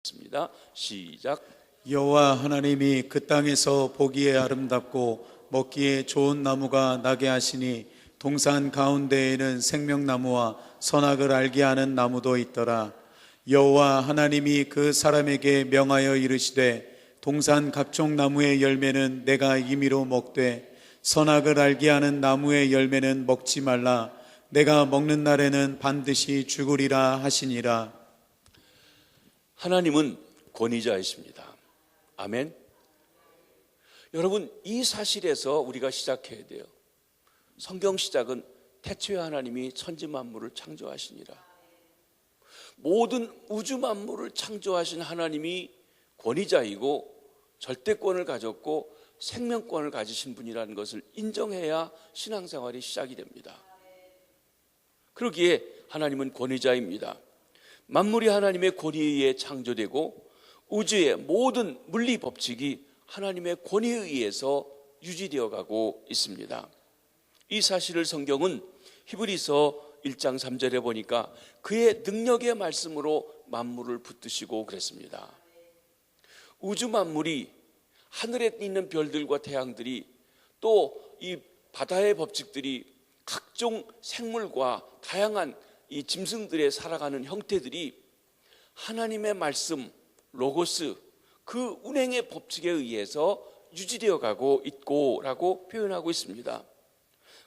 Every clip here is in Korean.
습니다. 시작. 여호와 하나님이 그 땅에서 보기에 아름답고 먹기에 좋은 나무가 나게 하시니 동산 가운데에는 생명나무와 선악을 알게 하는 나무도 있더라. 여호와 하나님이 그 사람에게 명하여 이르시되 동산 각종 나무의 열매는 내가 임의로 먹되 선악을 알게 하는 나무의 열매는 먹지 말라. 내가 먹는 날에는 반드시 죽으리라 하시니라. 하나님은 권위자이십니다. 아멘. 여러분, 이 사실에서 우리가 시작해야 돼요. 성경 시작은 태초에 하나님이 천지 만물을 창조하시니라. 모든 우주 만물을 창조하신 하나님이 권위자이고 절대권을 가졌고 생명권을 가지신 분이라는 것을 인정해야 신앙생활이 시작이 됩니다. 그러기에 하나님은 권위자입니다. 만물이 하나님의 권위에 의해 창조되고 우주의 모든 물리 법칙이 하나님의 권위에 의해서 유지되어 가고 있습니다. 이 사실을 성경은 히브리서 1장 3절에 보니까 그의 능력의 말씀으로 만물을 붙드시고 그랬습니다. 우주 만물이 하늘에 있는 별들과 태양들이 또 이 바다의 법칙들이 각종 생물과 다양한 이 짐승들의 살아가는 형태들이 하나님의 말씀, 로고스, 그 운행의 법칙에 의해서 유지되어 가고 있고라고 표현하고 있습니다.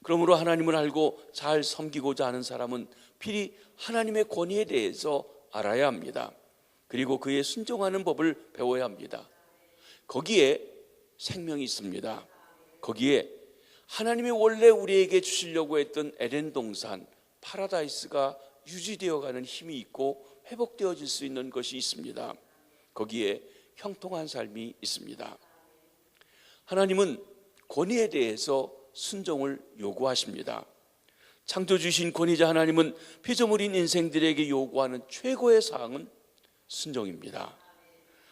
그러므로 하나님을 알고 잘 섬기고자 하는 사람은 필히 하나님의 권위에 대해서 알아야 합니다. 그리고 그에 순종하는 법을 배워야 합니다. 거기에 생명이 있습니다. 거기에 하나님이 원래 우리에게 주시려고 했던 에덴 동산, 파라다이스가 유지되어가는 힘이 있고 회복되어질 수 있는 것이 있습니다. 거기에 형통한 삶이 있습니다. 하나님은 권위에 대해서 순종을 요구하십니다. 창조주신 권위자 하나님은 피조물인 인생들에게 요구하는 최고의 사항은 순종입니다.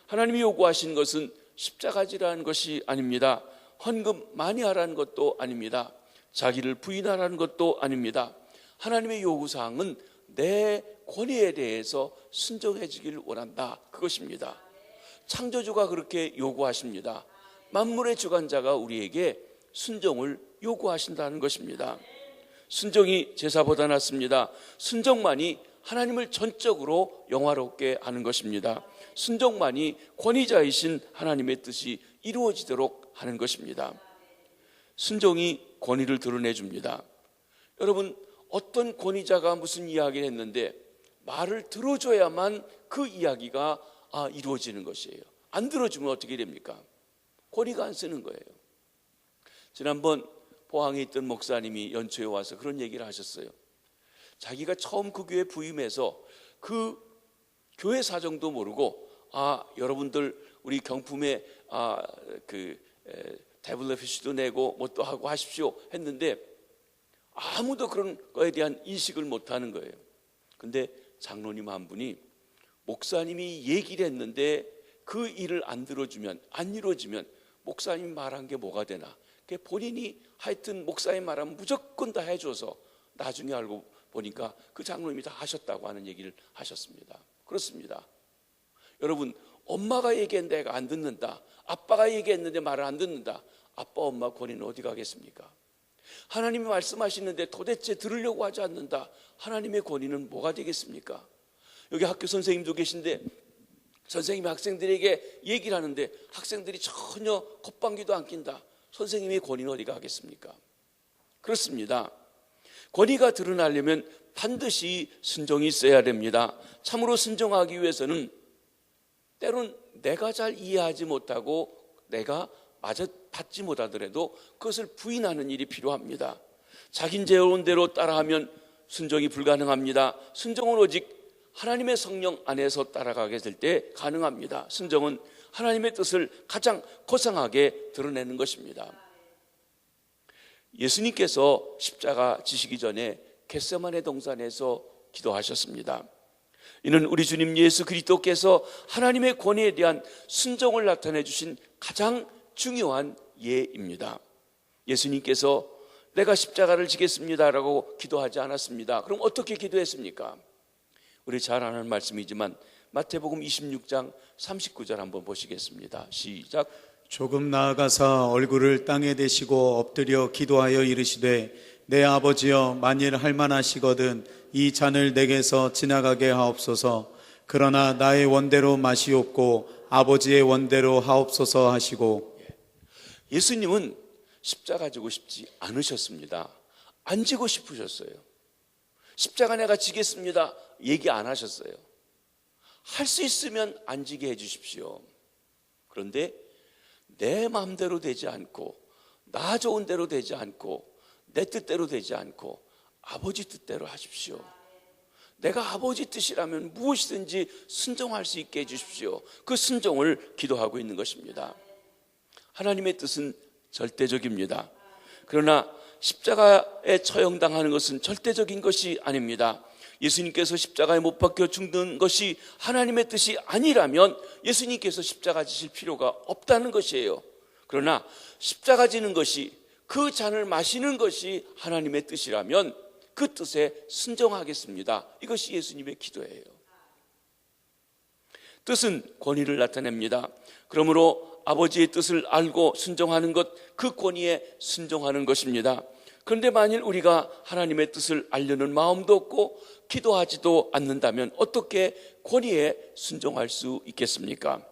하나님이 요구하신 것은 십자가지라는 것이 아닙니다. 헌금 많이 하라는 것도 아닙니다. 자기를 부인하라는 것도 아닙니다. 하나님의 요구사항은 내 권위에 대해서 순종해주길 원한다, 그것입니다. 창조주가 그렇게 요구하십니다. 만물의 주관자가 우리에게 순종을 요구하신다는 것입니다. 순종이 제사보다 낫습니다. 순종만이 하나님을 전적으로 영화롭게 하는 것입니다. 순종만이 권위자이신 하나님의 뜻이 이루어지도록 하는 것입니다. 순종이 권위를 드러내줍니다. 여러분, 어떤 권위자가 무슨 이야기를 했는데 말을 들어줘야만 그 이야기가 이루어지는 것이에요. 안 들어주면 어떻게 됩니까? 권위가 안 쓰는 거예요. 지난번 포항에 있던 목사님이 연초에 와서 그런 얘기를 하셨어요. 자기가 처음 그 교회 부임해서 그 교회 사정도 모르고 여러분들 우리 경품에 데블러피쉬도 내고 뭐 또 하고 하십시오 했는데 아무도 그런 거에 대한 인식을 못하는 거예요. 근데 장로님 한 분이 목사님이 얘기를 했는데 그 일을 안 들어주면, 안 이루어지면 목사님이 말한 게 뭐가 되나, 본인이 하여튼 목사님 말하면 무조건 다 해줘서 나중에 알고 보니까 그 장로님이 다 하셨다고 하는 얘기를 하셨습니다. 그렇습니다. 여러분, 엄마가 얘기했는데 애가 안 듣는다, 아빠가 얘기했는데 말을 안 듣는다, 아빠 엄마 권위는 어디 가겠습니까? 하나님이 말씀하시는데 도대체 들으려고 하지 않는다, 하나님의 권위는 뭐가 되겠습니까? 여기 학교 선생님도 계신데 선생님이 학생들에게 얘기를 하는데 학생들이 전혀 콧방귀도 안 낀다, 선생님의 권위는 어디 가겠습니까? 그렇습니다. 권위가 드러나려면 반드시 순종이 있어야 됩니다. 참으로 순종하기 위해서는 때론 내가 잘 이해하지 못하고 내가 마저 받지 못하더라도 그것을 부인하는 일이 필요합니다. 자긴제어온 대로 따라하면 순종이 불가능합니다. 순종은 오직 하나님의 성령 안에서 따라가게 될 때 가능합니다. 순종은 하나님의 뜻을 가장 고상하게 드러내는 것입니다. 예수님께서 십자가 지시기 전에 겟세마네 동산에서 기도하셨습니다. 이는 우리 주님 예수 그리스도께서 하나님의 권위에 대한 순종을 나타내 주신 가장 중요한 예입니다. 예수님께서 내가 십자가를 지겠습니다라고 기도하지 않았습니다. 그럼 어떻게 기도했습니까? 우리 잘 아는 말씀이지만 마태복음 26장 39절 한번 보시겠습니다. 시작. 조금 나아가사 얼굴을 땅에 대시고 엎드려 기도하여 이르시되 내 아버지여 만일 할만하시거든 이 잔을 내게서 지나가게 하옵소서. 그러나 나의 원대로 마시옵고 아버지의 원대로 하옵소서 하시고. 예수님은 십자가 지고 싶지 않으셨습니다. 안 지고 싶으셨어요. 십자가 내가 지겠습니다 얘기 안 하셨어요. 할 수 있으면 안 지게 해 주십시오. 그런데 내 마음대로 되지 않고 나 좋은 대로 되지 않고 내 뜻대로 되지 않고 아버지 뜻대로 하십시오. 내가 아버지 뜻이라면 무엇이든지 순종할 수 있게 해주십시오. 그 순종을 기도하고 있는 것입니다. 하나님의 뜻은 절대적입니다. 그러나 십자가에 처형당하는 것은 절대적인 것이 아닙니다. 예수님께서 십자가에 못 박혀 죽는 것이 하나님의 뜻이 아니라면 예수님께서 십자가 지실 필요가 없다는 것이에요. 그러나 십자가 지는 것이, 그 잔을 마시는 것이 하나님의 뜻이라면 그 뜻에 순종하겠습니다. 이것이 예수님의 기도예요. 뜻은 권위를 나타냅니다. 그러므로 아버지의 뜻을 알고 순종하는 것, 그 권위에 순종하는 것입니다. 그런데 만일 우리가 하나님의 뜻을 알려는 마음도 없고 기도하지도 않는다면 어떻게 권위에 순종할 수 있겠습니까?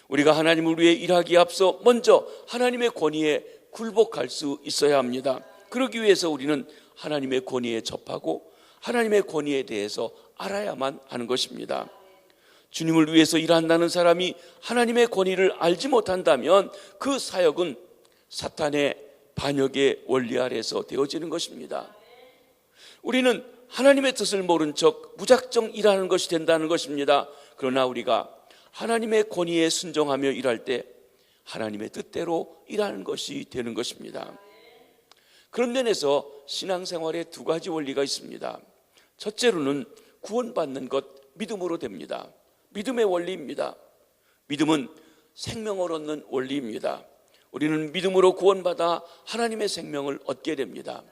우리가 하나님을 위해 일하기에 앞서 먼저 하나님의 권위에 굴복할 수 있어야 합니다. 그러기 위해서 우리는 하나님의 권위에 접하고 하나님의 권위에 대해서 알아야만 하는 것입니다. 주님을 위해서 일한다는 사람이 하나님의 권위를 알지 못한다면 그 사역은 사탄의 반역의 원리 아래서 되어지는 것입니다. 우리는 하나님의 뜻을 모른 척 무작정 일하는 것이 된다는 것입니다. 그러나 우리가 하나님의 권위에 순종하며 일할 때 하나님의 뜻대로 일하는 것이 되는 것입니다. 그런 면에서 신앙생활에 두 가지 원리가 있습니다. 첫째로는 구원받는 것, 믿음으로 됩니다. 믿음의 원리입니다. 믿음은 생명을 얻는 원리입니다. 우리는 믿음으로 구원받아 하나님의 생명을 얻게 됩니다.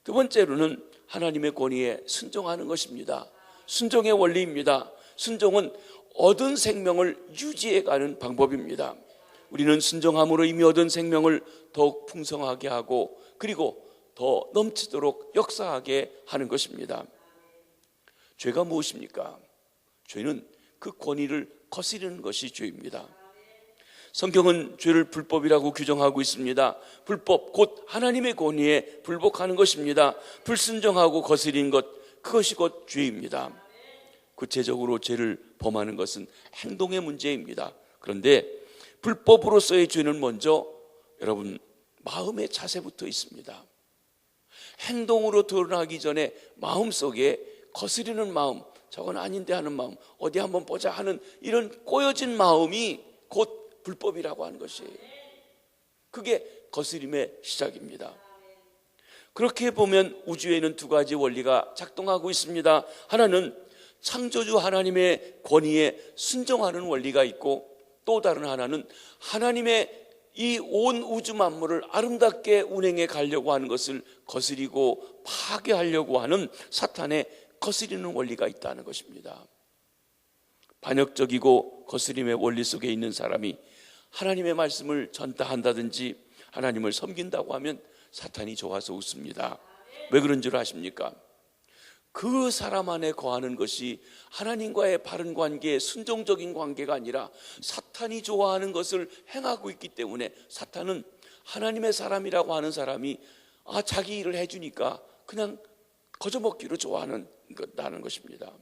두 번째로는 하나님의 권위에 순종하는 것입니다. 순종의 원리입니다. 순종은 얻은 생명을 유지해가는 방법입니다. 우리는 순종함으로 이미 얻은 생명을 더욱 풍성하게 하고 그리고 더 넘치도록 역사하게 하는 것입니다. 죄가 무엇입니까? 죄는 그 권위를 거스르는 것이 죄입니다. 성경은 죄를 불법이라고 규정하고 있습니다. 불법, 곧 하나님의 권위에 불복하는 것입니다. 불순종하고 거스린 것, 그것이 곧 죄입니다. 구체적으로 죄를 범하는 것은 행동의 문제입니다. 그런데 불법으로서의 죄는 먼저 여러분 마음의 자세부터 있습니다. 행동으로 드러나기 전에 마음속에 거스리는 마음, 저건 아닌데 하는 마음, 어디 한번 보자 하는 이런 꼬여진 마음이 곧 불법이라고 하는 것이에요. 그게 거스림의 시작입니다. 그렇게 보면 우주에는 두 가지 원리가 작동하고 있습니다. 하나는 창조주 하나님의 권위에 순종하는 원리가 있고 또 다른 하나는 하나님의 이 온 우주 만물을 아름답게 운행해 가려고 하는 것을 거스리고 파괴하려고 하는 사탄의 거스리는 원리가 있다는 것입니다. 반역적이고 거스림의 원리 속에 있는 사람이 하나님의 말씀을 전달한다든지 하나님을 섬긴다고 하면 사탄이 좋아서 웃습니다. 왜 그런 줄 아십니까? 그 사람 안에 거하는 것이 하나님과의 바른 관계, 순종적인 관계가 아니라 사탄이 좋아하는 것을 행하고 있기 때문에 사탄은 하나님의 사람이라고 하는 사람이 자기 일을 해주니까 그냥 거저먹기로 좋아하는 것입니다.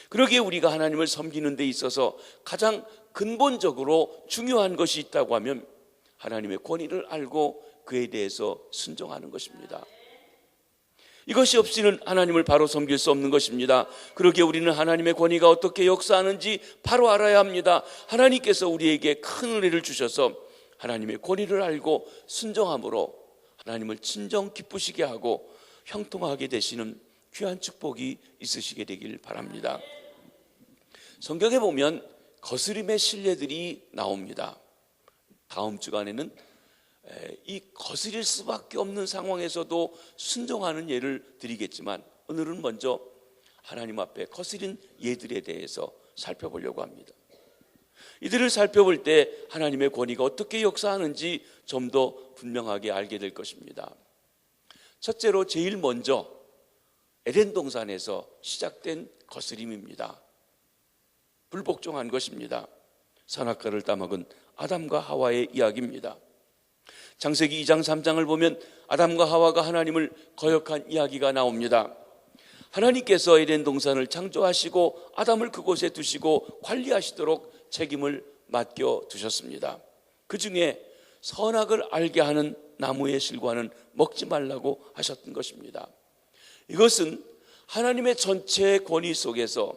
그러기에 우리가 하나님을 섬기는 데 있어서 가장 근본적으로 중요한 것이 있다고 하면 하나님의 권위를 알고 그에 대해서 순종하는 것입니다. 이것이 없이는 하나님을 바로 섬길 수 없는 것입니다. 그러기에 우리는 하나님의 권위가 어떻게 역사하는지 바로 알아야 합니다. 하나님께서 우리에게 큰 은혜를 주셔서 하나님의 권위를 알고 순종함으로 하나님을 진정 기쁘시게 하고 형통하게 되시는 귀한 축복이 있으시게 되길 바랍니다. 성경에 보면 거스림의 실례들이 나옵니다. 다음 주간에는 이 거스릴 수밖에 없는 상황에서도 순종하는 예를 드리겠지만 오늘은 먼저 하나님 앞에 거스린 예들에 대해서 살펴보려고 합니다. 이들을 살펴볼 때 하나님의 권위가 어떻게 역사하는지 좀 더 분명하게 알게 될 것입니다. 첫째로 제일 먼저 에덴 동산에서 시작된 거스림입니다. 불복종한 것입니다. 선악과를 따먹은 아담과 하와의 이야기입니다. 창세기 2장 3장을 보면 아담과 하와가 하나님을 거역한 이야기가 나옵니다. 하나님께서 에덴 동산을 창조하시고 아담을 그곳에 두시고 관리하시도록 책임을 맡겨 두셨습니다. 그 중에 선악을 알게 하는 나무의 실과는 먹지 말라고 하셨던 것입니다. 이것은 하나님의 전체 권위 속에서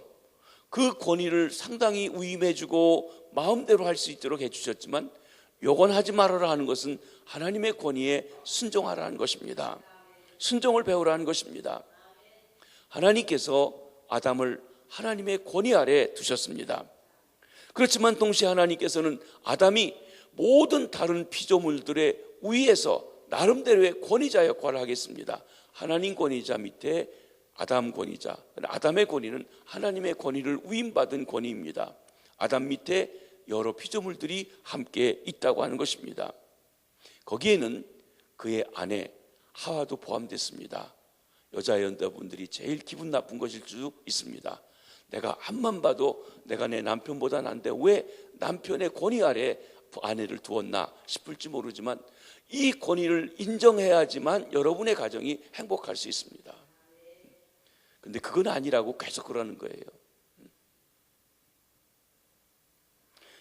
그 권위를 상당히 위임해주고 마음대로 할 수 있도록 해주셨지만, 요건 하지 말아라 하는 것은 하나님의 권위에 순종하라는 것입니다. 순종을 배우라는 것입니다. 하나님께서 아담을 하나님의 권위 아래 두셨습니다. 그렇지만 동시에 하나님께서는 아담이 모든 다른 피조물들의 위에서 나름대로의 권위자 역할을 하겠습니다. 하나님 권위자 밑에 아담 권위자, 아담의 권위는 하나님의 권위를 위임받은 권위입니다. 아담 밑에 여러 피조물들이 함께 있다고 하는 것입니다. 거기에는 그의 아내 하와도 포함됐습니다. 여자 연자분들이 제일 기분 나쁜 것일 수 있습니다. 내가 앞만 봐도 내가 내 남편보다 난데 왜 남편의 권위 아래 아내를 두었나 싶을지 모르지만, 이 권위를 인정해야지만 여러분의 가정이 행복할 수 있습니다. 근데 그건 아니라고 계속 그러는 거예요.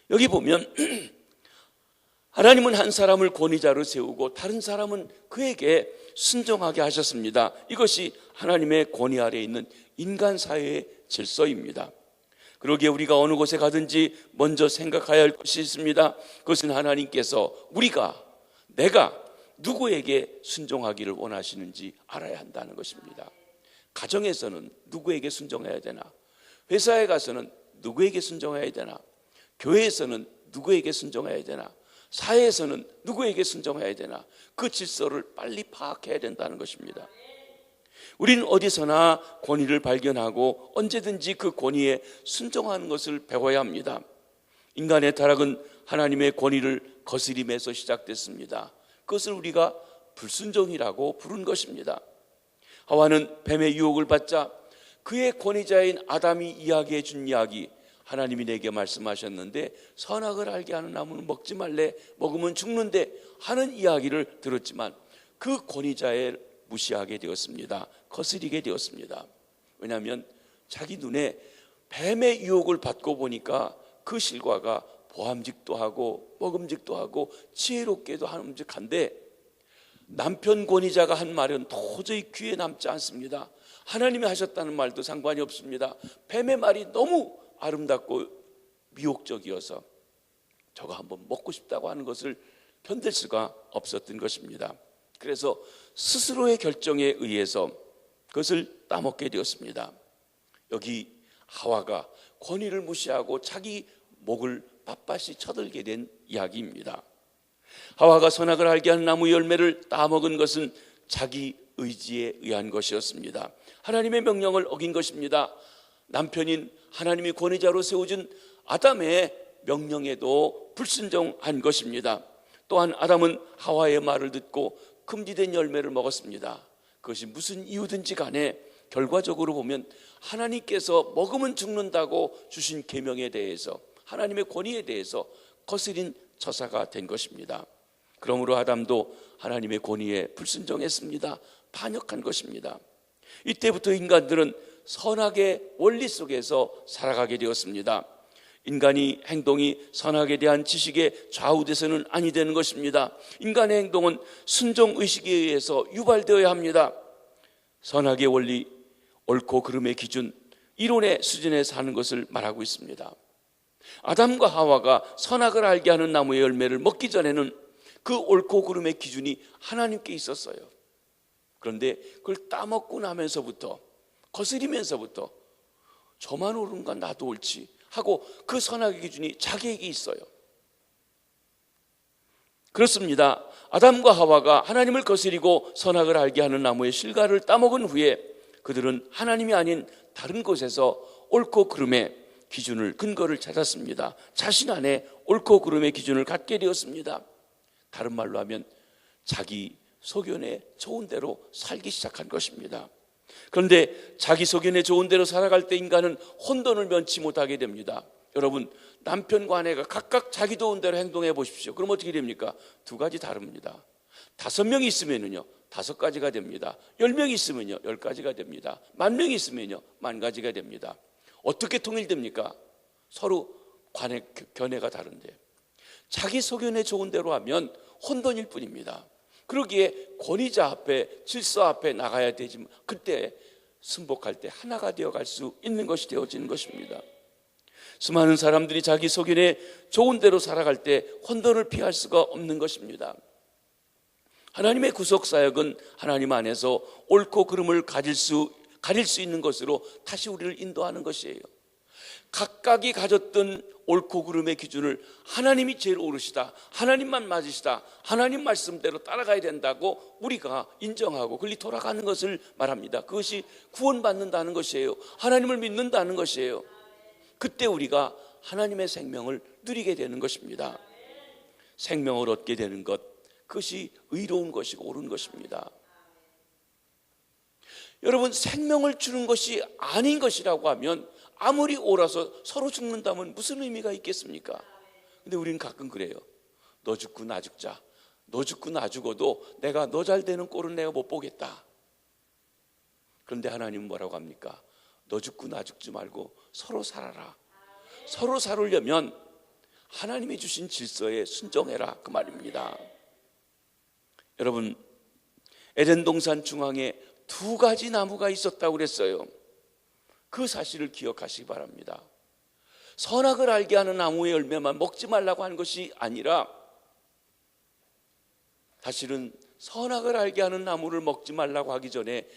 여기 보면 하나님은 한 사람을 권위자로 세우고 다른 사람은 그에게 순종하게 하셨습니다. 이것이 하나님의 권위 아래에 있는 인간 사회의 질서입니다. 그러기에 우리가 어느 곳에 가든지 먼저 생각해야 할 것이 있습니다. 그것은 하나님께서 내가 누구에게 순종하기를 원하시는지 알아야 한다는 것입니다. 가정에서는 누구에게 순종해야 되나? 회사에 가서는 누구에게 순종해야 되나? 교회에서는 누구에게 순종해야 되나? 사회에서는 누구에게 순종해야 되나? 그 질서를 빨리 파악해야 된다는 것입니다. 우리는 어디서나 권위를 발견하고 언제든지 그 권위에 순종하는 것을 배워야 합니다. 인간의 타락은 하나님의 권위를 거스림에서 시작됐습니다. 그것을 우리가 불순종이라고 부른 것입니다. 하와는 뱀의 유혹을 받자 그의 권위자인 아담이 이야기해 준 이야기, 하나님이 내게 말씀하셨는데 선악을 알게 하는 나무는 먹지 말래, 먹으면 죽는데 하는 이야기를 들었지만 그 권위자의 무시하게 되었습니다. 거스리게 되었습니다. 왜냐하면 자기 눈에 뱀의 유혹을 받고 보니까 그 실과가 보암직도 하고 먹음직도 하고 지혜롭게도 함직한데, 남편 권위자가 한 말은 도저히 귀에 남지 않습니다. 하나님이 하셨다는 말도 상관이 없습니다. 뱀의 말이 너무 아름답고 미혹적이어서 저거 한번 먹고 싶다고 하는 것을 견딜 수가 없었던 것입니다. 그래서 스스로의 결정에 의해서 그것을 따먹게 되었습니다. 여기 하와가 권위를 무시하고 자기 목을 빳빳이 쳐들게 된 이야기입니다. 하와가 선악을 알게 하는 나무 열매를 따먹은 것은 자기 의지에 의한 것이었습니다. 하나님의 명령을 어긴 것입니다. 남편인 하나님이 권위자로 세워준 아담의 명령에도 불순종한 것입니다. 또한 아담은 하와의 말을 듣고 금지된 열매를 먹었습니다. 그것이 무슨 이유든지 간에 결과적으로 보면 하나님께서 먹으면 죽는다고 주신 계명에 대해서, 하나님의 권위에 대해서 거스린 처사가 된 것입니다. 그러므로 아담도 하나님의 권위에 불순종했습니다. 반역한 것입니다. 이때부터 인간들은 선악의 원리 속에서 살아가게 되었습니다. 인간이 행동이 선악에 대한 지식에 좌우돼서는 아니 되는 것입니다. 인간의 행동은 순종의식에 의해서 유발되어야 합니다. 선악의 원리, 옳고 그름의 기준, 이론의 수준에 사는 것을 말하고 있습니다. 아담과 하와가 선악을 알게 하는 나무의 열매를 먹기 전에는 그 옳고 그름의 기준이 하나님께 있었어요. 그런데 그걸 따먹고 나면서부터, 거스리면서부터 저만 옳은가 나도 옳지 하고 그 선악의 기준이 자기에게 있어요. 그렇습니다. 아담과 하와가 하나님을 거스리고 선악을 알게 하는 나무의 실과를 따먹은 후에 그들은 하나님이 아닌 다른 곳에서 옳고 그름의 기준을, 근거를 찾았습니다. 자신 안에 옳고 그름의 기준을 갖게 되었습니다. 다른 말로 하면 자기 소견에 좋은 대로 살기 시작한 것입니다. 그런데 자기 소견에 좋은 대로 살아갈 때 인간은 혼돈을 면치 못하게 됩니다. 여러분, 남편과 아내가 각각 자기 좋은 대로 행동해 보십시오. 그럼 어떻게 됩니까? 두 가지 다릅니다. 5명이 있으면요 5가지가 됩니다. 10명이 있으면요 10가지가 됩니다. 10,000명이 있으면요 10,000가지가 됩니다. 어떻게 통일됩니까? 서로 견해가 다른데 자기 소견에 좋은 대로 하면 혼돈일 뿐입니다. 그러기에 권위자 앞에, 질서 앞에 나가야 되지만 그때 승복할 때 하나가 되어갈 수 있는 것이 되어지는 것입니다. 수많은 사람들이 자기 소견에 좋은 대로 살아갈 때 혼돈을 피할 수가 없는 것입니다. 하나님의 구속사역은 하나님 안에서 옳고 그름을 가릴 수 있는 것으로 다시 우리를 인도하는 것이에요. 각각이 가졌던 옳고 그름의 기준을 하나님이 제일 옳으시다, 하나님만 맞으시다, 하나님 말씀대로 따라가야 된다고 우리가 인정하고 그리 돌아가는 것을 말합니다. 그것이 구원받는다는 것이에요. 하나님을 믿는다는 것이에요. 그때 우리가 하나님의 생명을 누리게 되는 것입니다. 생명을 얻게 되는 것, 그것이 의로운 것이고 옳은 것입니다. 여러분, 생명을 주는 것이 아닌 것이라고 하면 아무리 옳아서 서로 죽는다면 무슨 의미가 있겠습니까? 근데 우리는 가끔 그래요. 너 죽고 나 죽자. 너 죽고 나 죽어도 내가 너 잘 되는 꼴은 내가 못 보겠다. 그런데 하나님은 뭐라고 합니까? 너 죽고 나 죽지 말고 서로 살아라. 서로 살으려면 하나님이 주신 질서에 순종해라, 그 말입니다. 여러분, 에덴 동산 중앙에 2가지 나무가 있었다고 그랬어요. 그 사실을 기억하시기 바랍니다. 선악을 알게 하는 나무의 열매만 먹지 말라고 한 것이 아니라 사실은 선악을 알게 하는 나무를 먹지 말라고 하기 전에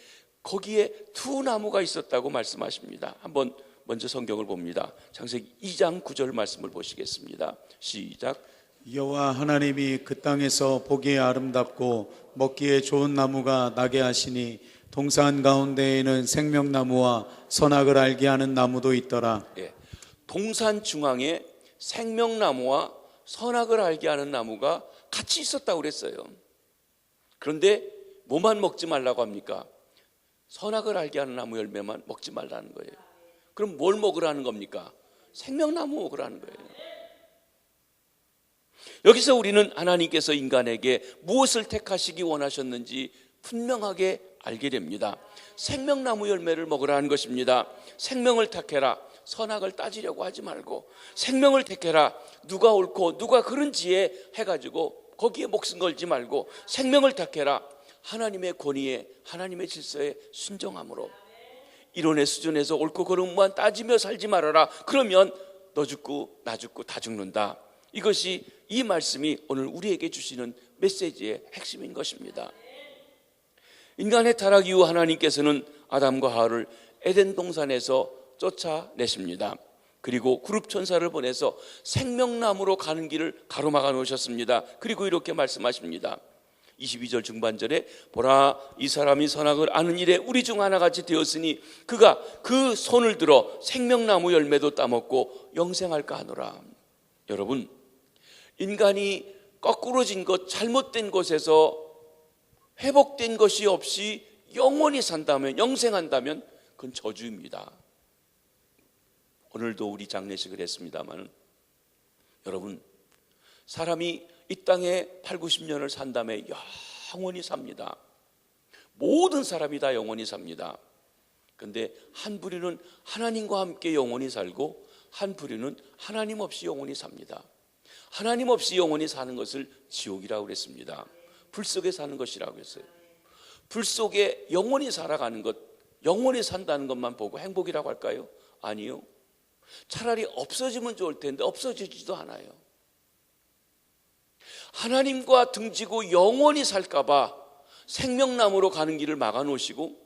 거기에 2 나무가 있었다고 말씀하십니다. 한번 먼저 성경을 봅니다. 창세기 2장 9절 말씀을 보시겠습니다. 시작. 여호와 하나님이 그 땅에서 보기에 아름답고 먹기에 좋은 나무가 나게 하시니 동산 가운데에는 생명나무와 선악을 알게 하는 나무도 있더라. 예, 동산 중앙에 생명나무와 선악을 알게 하는 나무가 같이 있었다고 그랬어요. 그런데 뭐만 먹지 말라고 합니까? 선악을 알게 하는 나무 열매만 먹지 말라는 거예요. 그럼 뭘 먹으라는 겁니까? 생명나무 먹으라는 거예요. 여기서 우리는 하나님께서 인간에게 무엇을 택하시기 원하셨는지 분명하게 알게 됩니다. 생명나무 열매를 먹으라는 것입니다. 생명을 택해라. 선악을 따지려고 하지 말고 생명을 택해라. 누가 옳고 누가 그른지에 해가지고 거기에 목숨 걸지 말고 생명을 택해라. 하나님의 권위에, 하나님의 질서에 순종함으로 이론의 수준에서 옳고 그름만 따지며 살지 말아라. 그러면 너 죽고 나 죽고 다 죽는다. 이것이 이 말씀이 오늘 우리에게 주시는 메시지의 핵심인 것입니다. 인간의 타락 이후 하나님께서는 아담과 하와를 에덴 동산에서 쫓아내십니다. 그리고 그룹 천사를 보내서 생명나무로 가는 길을 가로막아 놓으셨습니다. 그리고 이렇게 말씀하십니다. 22절 중반절에 보라, 이 사람이 선악을 아는 일에 우리 중 하나같이 되었으니 그가 그 손을 들어 생명나무 열매도 따먹고 영생할까 하노라. 여러분, 인간이 거꾸로진 것, 잘못된 것에서 회복된 것이 없이 영원히 산다면, 영생한다면 그건 저주입니다. 오늘도 우리 장례식을 했습니다만 여러분, 사람이 이 땅에 8, 90년을 산 다음에 영원히 삽니다. 모든 사람이 다 영원히 삽니다. 그런데 한 부류는 하나님과 함께 영원히 살고 한 부류는 하나님 없이 영원히 삽니다. 하나님 없이 영원히 사는 것을 지옥이라고 그랬습니다. 불 속에 사는 것이라고 했어요. 불 속에 영원히 살아가는 것, 영원히 산다는 것만 보고 행복이라고 할까요? 아니요. 차라리 없어지면 좋을 텐데 없어지지도 않아요. 하나님과 등지고 영원히 살까 봐 생명나무로 가는 길을 막아놓으시고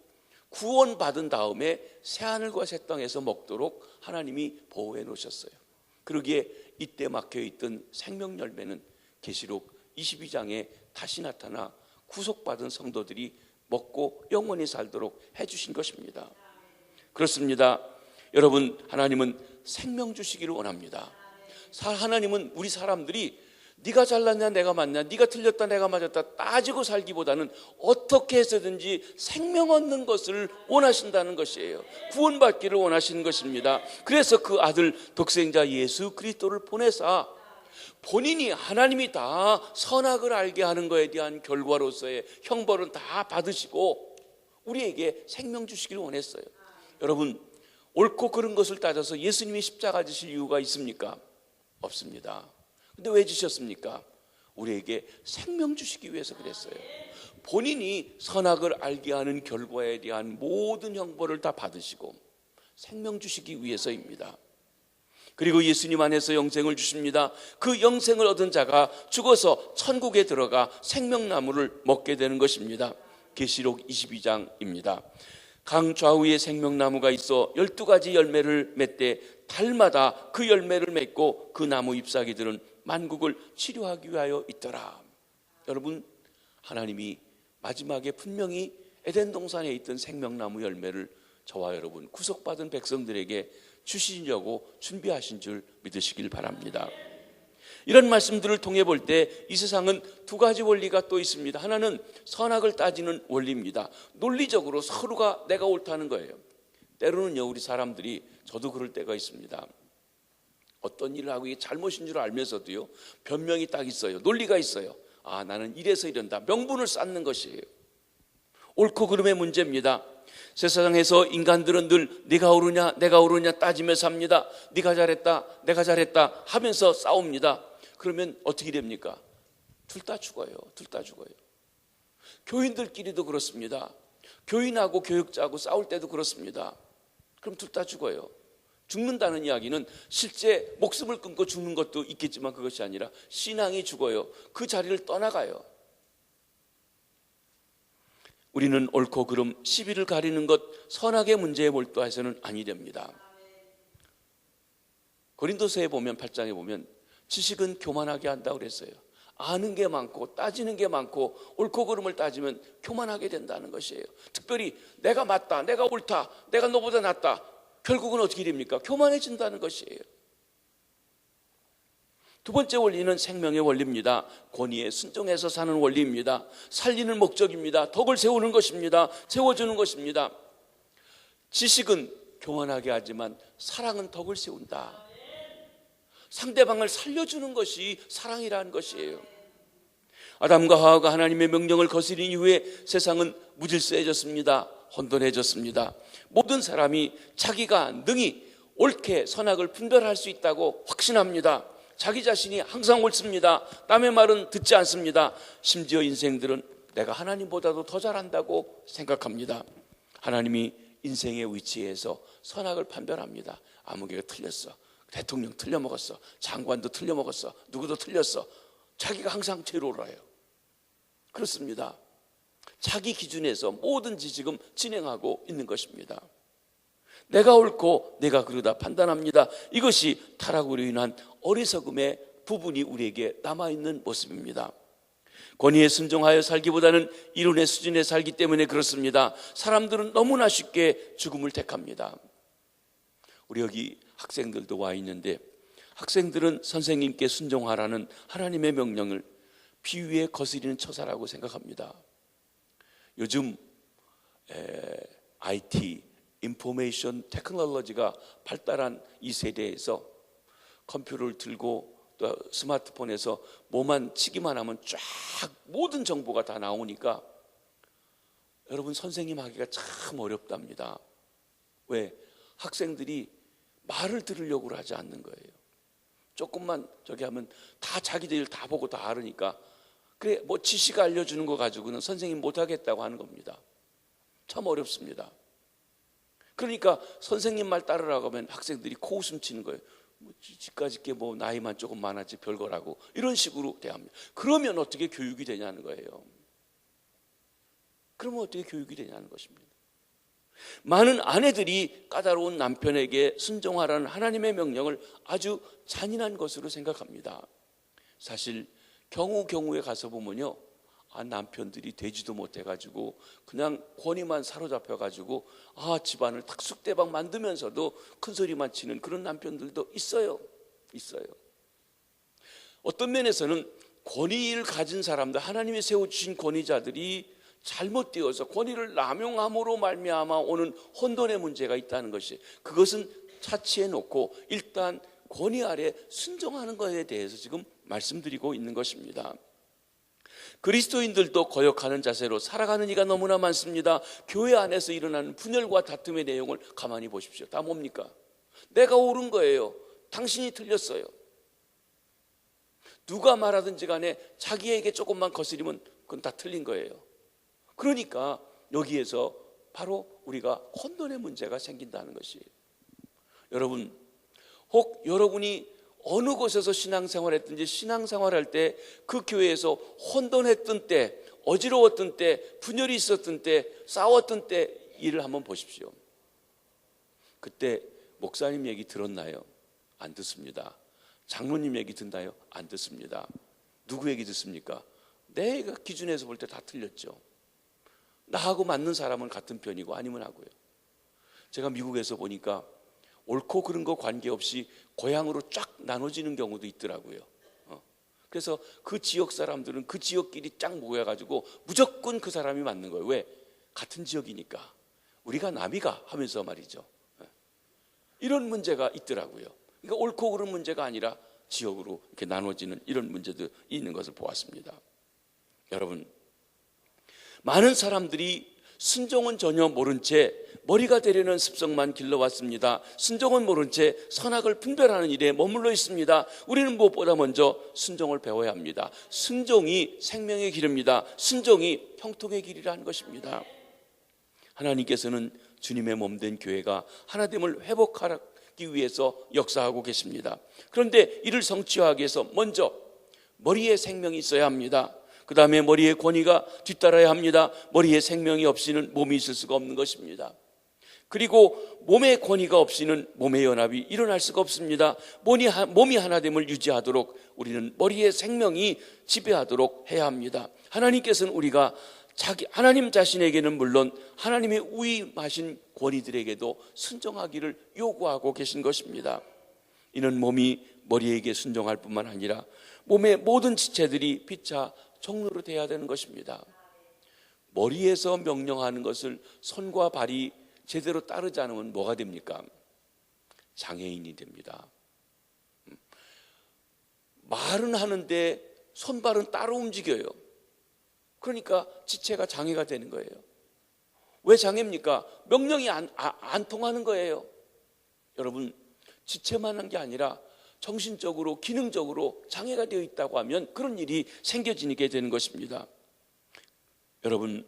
구원받은 다음에 새하늘과 새 땅에서 먹도록 하나님이 보호해 놓으셨어요. 그러기에 이때 막혀있던 생명 열매는 계시록 22장에 다시 나타나 구속받은 성도들이 먹고 영원히 살도록 해주신 것입니다. 그렇습니다. 여러분, 하나님은 생명 주시기를 원합니다. 하나님은 우리 사람들이 네가 잘났냐 내가 맞냐, 네가 틀렸다 내가 맞았다 따지고 살기보다는 어떻게 해서든지 생명 얻는 것을 원하신다는 것이에요. 구원받기를 원하시는 것입니다. 그래서 그 아들 독생자 예수 그리스도를 보내사 본인이 하나님이 다 선악을 알게 하는 것에 대한 결과로서의 형벌은 다 받으시고 우리에게 생명 주시기를 원했어요. 여러분, 옳고 그른 것을 따져서 예수님이 십자가 지실 이유가 있습니까? 없습니다. 근데 왜 지셨습니까? 우리에게 생명 주시기 위해서 그랬어요. 본인이 선악을 알게 하는 결과에 대한 모든 형벌을 다 받으시고 생명 주시기 위해서입니다. 그리고 예수님 안에서 영생을 주십니다. 그 영생을 얻은 자가 죽어서 천국에 들어가 생명나무를 먹게 되는 것입니다. 계시록 22장입니다. 강 좌우에 생명나무가 있어 12가지 열매를 맺되 달마다 그 열매를 맺고 그 나무 잎사귀들은 만국을 치료하기 위하여 있더라. 여러분, 하나님이 마지막에 분명히 에덴 동산에 있던 생명나무 열매를 저와 여러분 구속받은 백성들에게 주시려고 준비하신 줄 믿으시길 바랍니다. 이런 말씀들을 통해 볼 때 이 세상은 두 가지 원리가 또 있습니다. 하나는 선악을 따지는 원리입니다. 논리적으로 서로가 내가 옳다는 거예요. 때로는요, 우리 사람들이, 저도 그럴 때가 있습니다. 어떤 일을 하고 이게 잘못인 줄 알면서도요, 변명이 딱 있어요. 논리가 있어요. 아, 나는 이래서 이런다. 명분을 쌓는 것이에요. 옳고 그름의 문제입니다. 세상에서 인간들은 늘 네가 옳으냐 내가 옳으냐 따지며 삽니다. 네가 잘했다 내가 잘했다 하면서 싸웁니다. 그러면 어떻게 됩니까? 둘 다 죽어요. 둘 다 죽어요. 교인들끼리도 그렇습니다. 교인하고 교육자하고 싸울 때도 그렇습니다. 그럼 둘 다 죽어요. 죽는다는 이야기는 실제 목숨을 끊고 죽는 것도 있겠지만 그것이 아니라 신앙이 죽어요. 그 자리를 떠나가요. 우리는 옳고 그름, 시비를 가리는 것, 선악의 문제에 몰두해서는 아니 됩니다. 고린도서에 보면 8장에 보면 지식은 교만하게 한다고 그랬어요. 아는 게 많고 따지는 게 많고 옳고 그름을 따지면 교만하게 된다는 것이에요. 특별히 내가 맞다, 내가 옳다, 내가 너보다 낫다, 결국은 어떻게 됩니까? 교만해진다는 것이에요. 두 번째 원리는 생명의 원리입니다. 권위에 순종해서 사는 원리입니다. 살리는 목적입니다. 덕을 세우는 것입니다. 세워주는 것입니다. 지식은 교만하게 하지만 사랑은 덕을 세운다. 상대방을 살려주는 것이 사랑이라는 것이에요. 아담과 하와가 하나님의 명령을 거스린 이후에 세상은 무질서해졌습니다. 혼돈해졌습니다. 모든 사람이 자기가 능히 옳게 선악을 분별할 수 있다고 확신합니다. 자기 자신이 항상 옳습니다. 남의 말은 듣지 않습니다. 심지어 인생들은 내가 하나님보다도 더 잘한다고 생각합니다. 하나님이 인생의 위치에서 선악을 판별합니다. 아무개가 틀렸어. 대통령 틀려먹었어. 장관도 틀려먹었어. 누구도 틀렸어. 자기가 항상 제일 옳아요. 그렇습니다. 자기 기준에서 뭐든지 지금 진행하고 있는 것입니다. 내가 옳고 내가 그르다 판단합니다. 이것이 타락으로 인한 어리석음의 부분이 우리에게 남아있는 모습입니다. 권위에 순종하여 살기보다는 이론의 수준에 살기 때문에 그렇습니다. 사람들은 너무나 쉽게 죽음을 택합니다. 우리 여기 학생들도 와 있는데 학생들은 선생님께 순종하라는 하나님의 명령을 비위에 거스리는 처사라고 생각합니다. 요즘 IT, 인포메이션 테크놀로지가 발달한 이 세대에서 컴퓨터를 들고 또 스마트폰에서 뭐만 치기만 하면 쫙 모든 정보가 다 나오니까 여러분 선생님 하기가 참 어렵답니다. 왜? 학생들이 말을 들으려고 하지 않는 거예요. 조금만 저기 하면 다 자기들 다 보고 다 알으니까 그래 뭐 지식 알려주는 거 가지고는 선생님 못하겠다고 하는 겁니다. 참 어렵습니다. 그러니까 선생님 말 따르라고 하면 학생들이 코웃음 치는 거예요. 뭐 지까짓 게 뭐 나이만 조금 많았지 별거라고 이런 식으로 대합니다. 그러면 어떻게 교육이 되냐는 거예요. 그러면 어떻게 교육이 되냐는 것입니다. 많은 아내들이 까다로운 남편에게 순종하라는 하나님의 명령을 아주 잔인한 것으로 생각합니다. 사실 경우에 가서 보면요, 남편들이 되지도 못해가지고 그냥 권위만 사로잡혀가지고 집안을 탁쑥대박 만들면서도 큰 소리만 치는 그런 남편들도 있어요. 어떤 면에서는 권위를 가진 사람들, 하나님이 세워주신 권위자들이 잘못되어서 권위를 남용함으로 말미암아 오는 혼돈의 문제가 있다는 것이, 그것은 차치해 놓고 일단 권위 아래 순종하는 것에 대해서 지금 말씀드리고 있는 것입니다. 그리스도인들도 거역하는 자세로 살아가는 이가 너무나 많습니다. 교회 안에서 일어나는 분열과 다툼의 내용을 가만히 보십시오. 다 뭡니까? 내가 옳은 거예요, 당신이 틀렸어요. 누가 말하든지 간에 자기에게 조금만 거스리면 그건 다 틀린 거예요. 그러니까 여기에서 바로 우리가 혼돈의 문제가 생긴다는 것이에요. 여러분, 혹 여러분이 어느 곳에서 신앙생활했든지 신앙생활할 때 그 교회에서 혼돈했던 때, 어지러웠던 때, 분열이 있었던 때, 싸웠던 때 일을 한번 보십시오. 그때 목사님 얘기 들었나요? 안 듣습니다. 장로님 얘기 듣나요? 안 듣습니다. 누구 얘기 듣습니까? 내가 기준에서 볼 때 다 틀렸죠. 나하고 맞는 사람은 같은 편이고 아니면 하고요. 제가 미국에서 보니까 옳고 그른 거 관계없이 고향으로 쫙 나눠지는 경우도 있더라고요. 그래서 그 지역 사람들은 그 지역끼리 쫙 모여가지고 무조건 그 사람이 맞는 거예요. 왜? 같은 지역이니까. 우리가 남이가 하면서 말이죠. 이런 문제가 있더라고요. 그러니까 옳고 그른 문제가 아니라 지역으로 이렇게 나눠지는 이런 문제도 있는 것을 보았습니다. 여러분, 많은 사람들이 순종은 전혀 모른 채 머리가 되려는 습성만 길러왔습니다. 순종은 모른 채 선악을 분별하는 일에 머물러 있습니다. 우리는 무엇보다 먼저 순종을 배워야 합니다. 순종이 생명의 길입니다. 순종이 형통의 길이라는 것입니다. 하나님께서는 주님의 몸된 교회가 하나됨을 회복하기 위해서 역사하고 계십니다. 그런데 이를 성취하기 위해서 먼저 머리에 생명이 있어야 합니다. 그 다음에 머리에 권위가 뒤따라야 합니다. 머리에 생명이 없이는 몸이 있을 수가 없는 것입니다. 그리고 몸의 권위가 없이는 몸의 연합이 일어날 수가 없습니다. 몸이 하나됨을 유지하도록 우리는 머리의 생명이 지배하도록 해야 합니다. 하나님께서는 우리가 하나님 자신에게는 물론 하나님의 위임하신 권위들에게도 순종하기를 요구하고 계신 것입니다. 이는 몸이 머리에게 순종할 뿐만 아니라 몸의 모든 지체들이 피차 종로로 돼야 되는 것입니다. 머리에서 명령하는 것을 손과 발이 제대로 따르지 않으면 뭐가 됩니까? 장애인이 됩니다. 말은 하는데 손발은 따로 움직여요. 그러니까 지체가 장애가 되는 거예요. 왜 장애입니까? 명령이 안 통하는 거예요. 여러분, 지체만 한 게 아니라 정신적으로, 기능적으로 장애가 되어 있다고 하면 그런 일이 생겨지게 되는 것입니다. 여러분,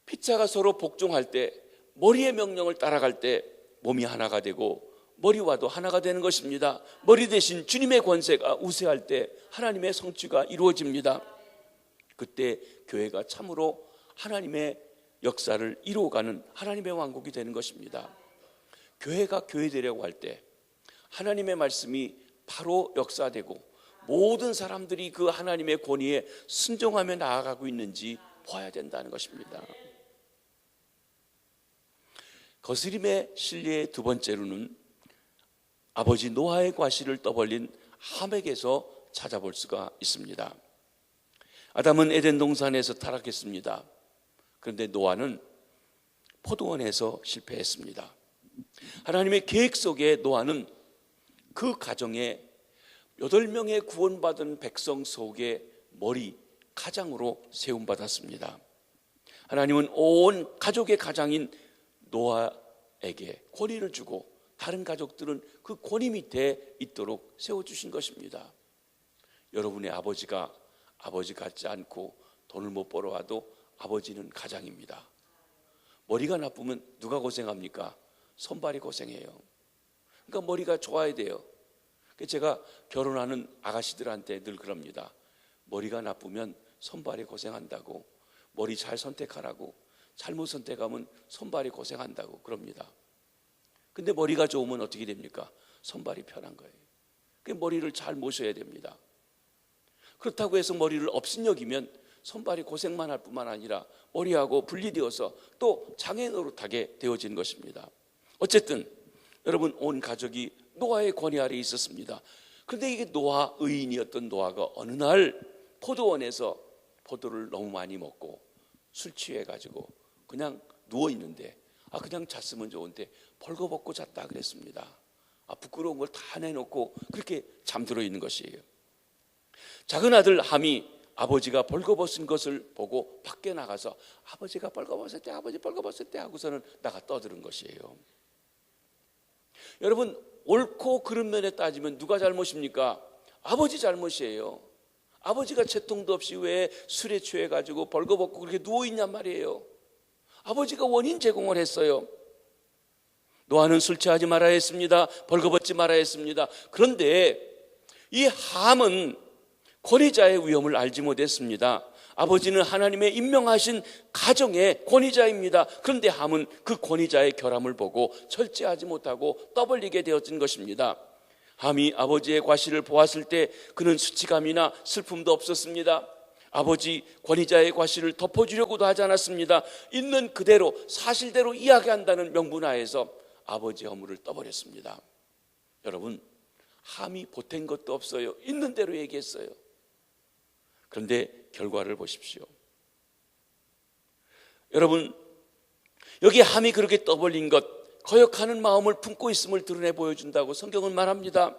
피자가 서로 복종할 때, 머리의 명령을 따라갈 때 몸이 하나가 되고 머리와도 하나가 되는 것입니다. 머리 대신 주님의 권세가 우세할 때 하나님의 성취가 이루어집니다. 그때 교회가 참으로 하나님의 역사를 이루어가는 하나님의 왕국이 되는 것입니다. 교회가 교회되려고 할 때 하나님의 말씀이 바로 역사되고 모든 사람들이 그 하나님의 권위에 순종하며 나아가고 있는지 봐야 된다는 것입니다. 거스림의 실례의 두 번째로는 아버지 노아의 과실을 떠벌린 함에게서 찾아볼 수가 있습니다. 아담은 에덴 동산에서 타락했습니다. 그런데 노아는 포도원에서 실패했습니다. 하나님의 계획 속에 노아는 그 가정에 8명의 구원받은 백성 속의 머리 가장으로 세움받았습니다. 하나님은 온 가족의 가장인 노아에게 권위를 주고 다른 가족들은 그 권위 밑에 있도록 세워주신 것입니다. 여러분의 아버지가 아버지 같지 않고 돈을 못 벌어와도 아버지는 가장입니다. 머리가 나쁘면 누가 고생합니까? 손발이 고생해요. 그러니까 머리가 좋아야 돼요. 제가 결혼하는 아가씨들한테 늘 그럽니다. 머리가 나쁘면 손발이 고생한다고, 머리 잘 선택하라고, 잘못 선택하면 손발이 고생한다고 그럽니다. 근데 머리가 좋으면 어떻게 됩니까? 손발이 편한 거예요. 머리를 잘 모셔야 됩니다. 그렇다고 해서 머리를 업신여기면 손발이 고생만 할 뿐만 아니라 머리하고 분리되어서 또 장애 노릇하게 되어진 것입니다. 어쨌든 여러분, 온 가족이 노아의 권위 아래에 있었습니다. 그런데 이게 노아, 의인이었던 노아가 어느 날 포도원에서 포도를 너무 많이 먹고 술 취해가지고 그냥 누워있는데 그냥 잤으면 좋은데 벌거벗고 잤다 그랬습니다. 부끄러운 걸 다 내놓고 그렇게 잠들어 있는 것이에요. 작은 아들 함이 아버지가 벌거벗은 것을 보고 밖에 나가서 아버지가 벌거벗었대, 아버지 벌거벗었대 하고서는 나가 떠드는 것이에요. 여러분, 옳고 그른 면에 따지면 누가 잘못입니까? 아버지 잘못이에요. 아버지가 채통도 없이 왜 술에 취해가지고 벌거벗고 그렇게 누워있냔 말이에요. 아버지가 원인 제공을 했어요. 노아는 술 취하지 말아야 했습니다. 벌거벗지 말아야 했습니다. 그런데 이 함은 권위자의 위험을 알지 못했습니다. 아버지는 하나님의 임명하신 가정의 권위자입니다. 그런데 함은 그 권위자의 결함을 보고 절제하지 못하고 떠벌리게 되어진 것입니다. 함이 아버지의 과실을 보았을 때 그는 수치감이나 슬픔도 없었습니다. 아버지 권위자의 과실을 덮어주려고도 하지 않았습니다. 있는 그대로 사실대로 이야기한다는 명분하에서 아버지의 허물을 떠버렸습니다. 여러분, 함이 보탠 것도 없어요. 있는 대로 얘기했어요. 그런데 결과를 보십시오. 여러분, 여기 함이 그렇게 떠벌린 것, 거역하는 마음을 품고 있음을 드러내 보여준다고 성경은 말합니다.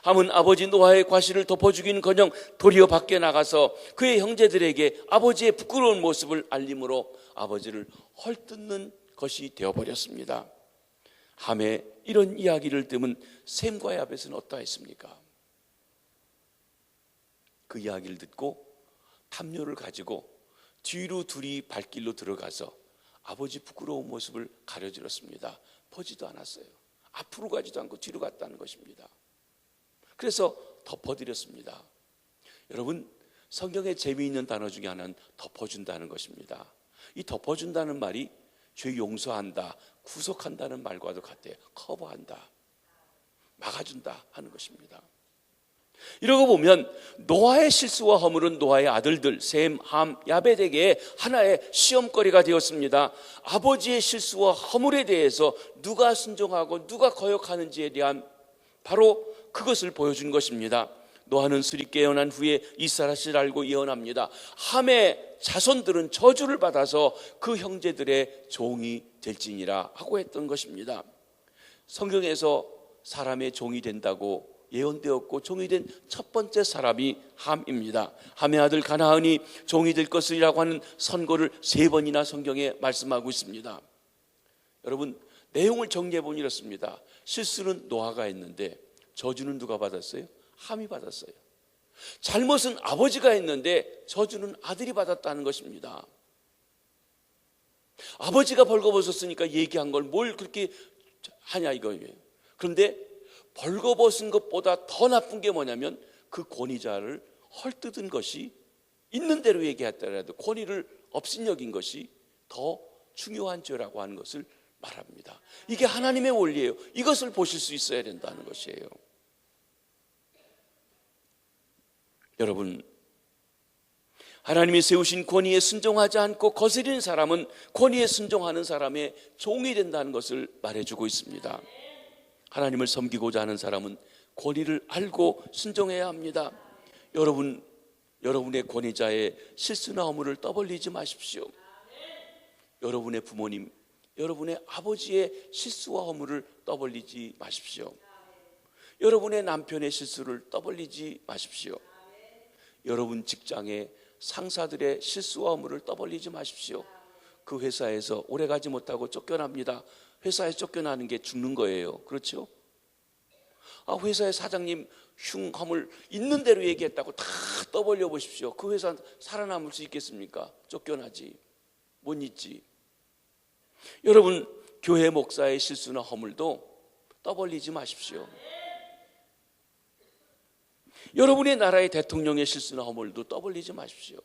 함은 아버지 노아의 과실을 덮어주기는커녕 도리어 밖에 나가서 그의 형제들에게 아버지의 부끄러운 모습을 알림으로 아버지를 헐뜯는 것이 되어버렸습니다. 함의 이런 이야기를 들으면 셈과 야벳은 어떠했습니까? 그 이야기를 듣고 탐욕을 가지고 뒤로 둘이 발길로 들어가서 아버지 부끄러운 모습을 가려주었습니다. 보지도 않았어요. 앞으로 가지도 않고 뒤로 갔다는 것입니다. 그래서 덮어드렸습니다. 여러분, 성경에 재미있는 단어 중에 하나는 덮어준다는 것입니다. 이 덮어준다는 말이 죄 용서한다, 구속한다는 말과도 같아요. 커버한다, 막아준다 하는 것입니다. 이러고 보면 노아의 실수와 허물은 노아의 아들들 셈, 함, 야벳에게 하나의 시험거리가 되었습니다. 아버지의 실수와 허물에 대해서 누가 순종하고 누가 거역하는지에 대한 바로 그것을 보여준 것입니다. 노아는 술이 깨어난 후에 이 사실을 알고 예언합니다. 함의 자손들은 저주를 받아서 그 형제들의 종이 될지니라 하고 했던 것입니다. 성경에서 사람의 종이 된다고 예언되었고 종이 된 첫 번째 사람이 함입니다. 함의 아들 가나안이 종이 될 것이라고 하는 선고를 3번이나 성경에 말씀하고 있습니다. 여러분, 내용을 정리해 보니 이렇습니다. 실수는 노아가 했는데 저주는 누가 받았어요? 함이 받았어요. 잘못은 아버지가 했는데 저주는 아들이 받았다는 것입니다. 아버지가 벌거벗었으니까 얘기한 걸 뭘 그렇게 하냐 이거예요. 그런데 벌거벗은 것보다 더 나쁜 게 뭐냐면 그 권위자를 헐뜯은 것이, 있는 대로 얘기했더라도 권위를 업신여긴 것이 더 중요한 죄라고 하는 것을 말합니다. 이게 하나님의 원리예요. 이것을 보실 수 있어야 된다는 것이에요. 여러분, 하나님이 세우신 권위에 순종하지 않고 거스리는 사람은 권위에 순종하는 사람의 종이 된다는 것을 말해주고 있습니다. 하나님을 섬기고자 하는 사람은 권위를 알고 순종해야 합니다. 여러분의 권위자의 실수나 허물을 떠벌리지 마십시오. 여러분의 부모님, 여러분의 아버지의 실수와 허물을 떠벌리지 마십시오. 여러분의 남편의 실수를 떠벌리지 마십시오. 여러분 직장의 상사들의 실수와 허물을 떠벌리지 마십시오. 그 회사에서 오래가지 못하고 쫓겨납니다. 회사에 쫓겨나는 게 죽는 거예요. 그렇죠? 회사의 사장님 흉허물 있는 대로 얘기했다고 다 떠벌려 보십시오. 그 회사 살아남을 수 있겠습니까? 쫓겨나지. 못 있지. 여러분, 교회 목사의 실수나 허물도 떠벌리지 마십시오. 여러분의 나라의 대통령의 실수나 허물도 떠벌리지 마십시오.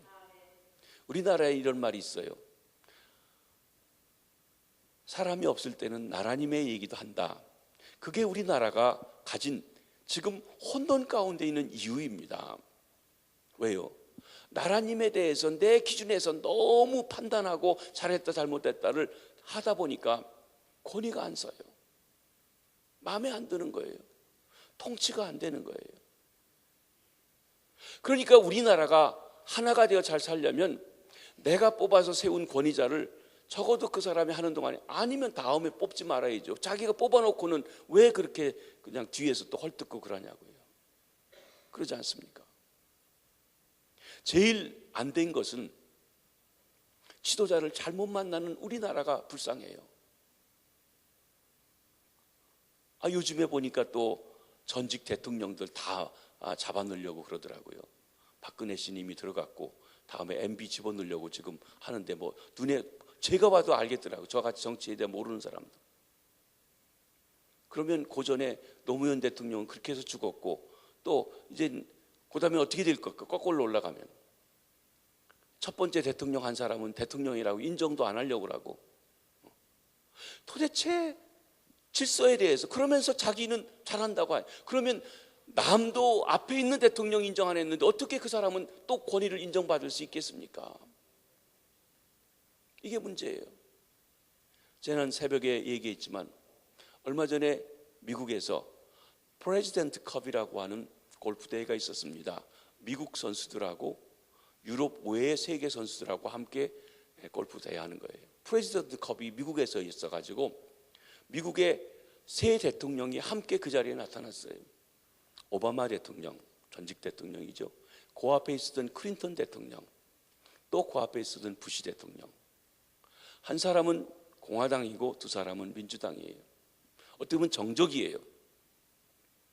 우리나라에 이런 말이 있어요. 사람이 없을 때는 나라님의 얘기도 한다. 그게 우리나라가 가진 지금 혼돈 가운데 있는 이유입니다. 왜요? 나라님에 대해서 내 기준에서 너무 판단하고 잘했다 잘못했다를 하다 보니까 권위가 안 서요. 마음에 안 드는 거예요. 통치가 안 되는 거예요. 그러니까 우리나라가 하나가 되어 잘 살려면 내가 뽑아서 세운 권위자를 적어도 그 사람이 하는 동안에, 아니면 다음에 뽑지 말아야죠. 자기가 뽑아놓고는 왜 그렇게 그냥 뒤에서 또 헐뜯고 그러냐고요. 그러지 않습니까? 제일 안 된 것은 지도자를 잘못 만나는 우리나라가 불쌍해요. 요즘에 보니까 또 전직 대통령들 다 잡아넣으려고 그러더라고요. 박근혜 씨님이 들어갔고 다음에 MB 집어넣으려고 지금 하는데, 뭐 눈에 제가 봐도 알겠더라고요. 저같이 정치에 대해 모르는 사람들. 그러면 고전에 노무현 대통령은 그렇게 해서 죽었고, 또 이제 그 다음에 어떻게 될 걸까? 거꾸로 올라가면 첫 번째 대통령 한 사람은 대통령이라고 인정도 안 하려고 하고, 도대체 질서에 대해서 그러면서 자기는 잘한다고 해요. 그러면 남도 앞에 있는 대통령 인정 안 했는데 어떻게 그 사람은 또 권위를 인정받을 수 있겠습니까? 이게 문제예요. 저는 새벽에 얘기했지만 얼마 전에 미국에서 프레지던트 컵이라고 하는 골프 대회가 있었습니다. 미국 선수들하고 유럽 외의 세계 선수들하고 함께 골프 대회 하는 거예요. 프레지던트 컵이 미국에서 있어가지고 미국의 세 대통령이 함께 그 자리에 나타났어요. 오바마 대통령, 전직 대통령이죠. 그 앞에 있었던 클린턴 대통령, 또 그 앞에 있었던 부시 대통령. 한 사람은 공화당이고 두 사람은 민주당이에요. 어떻게 보면 정적이에요.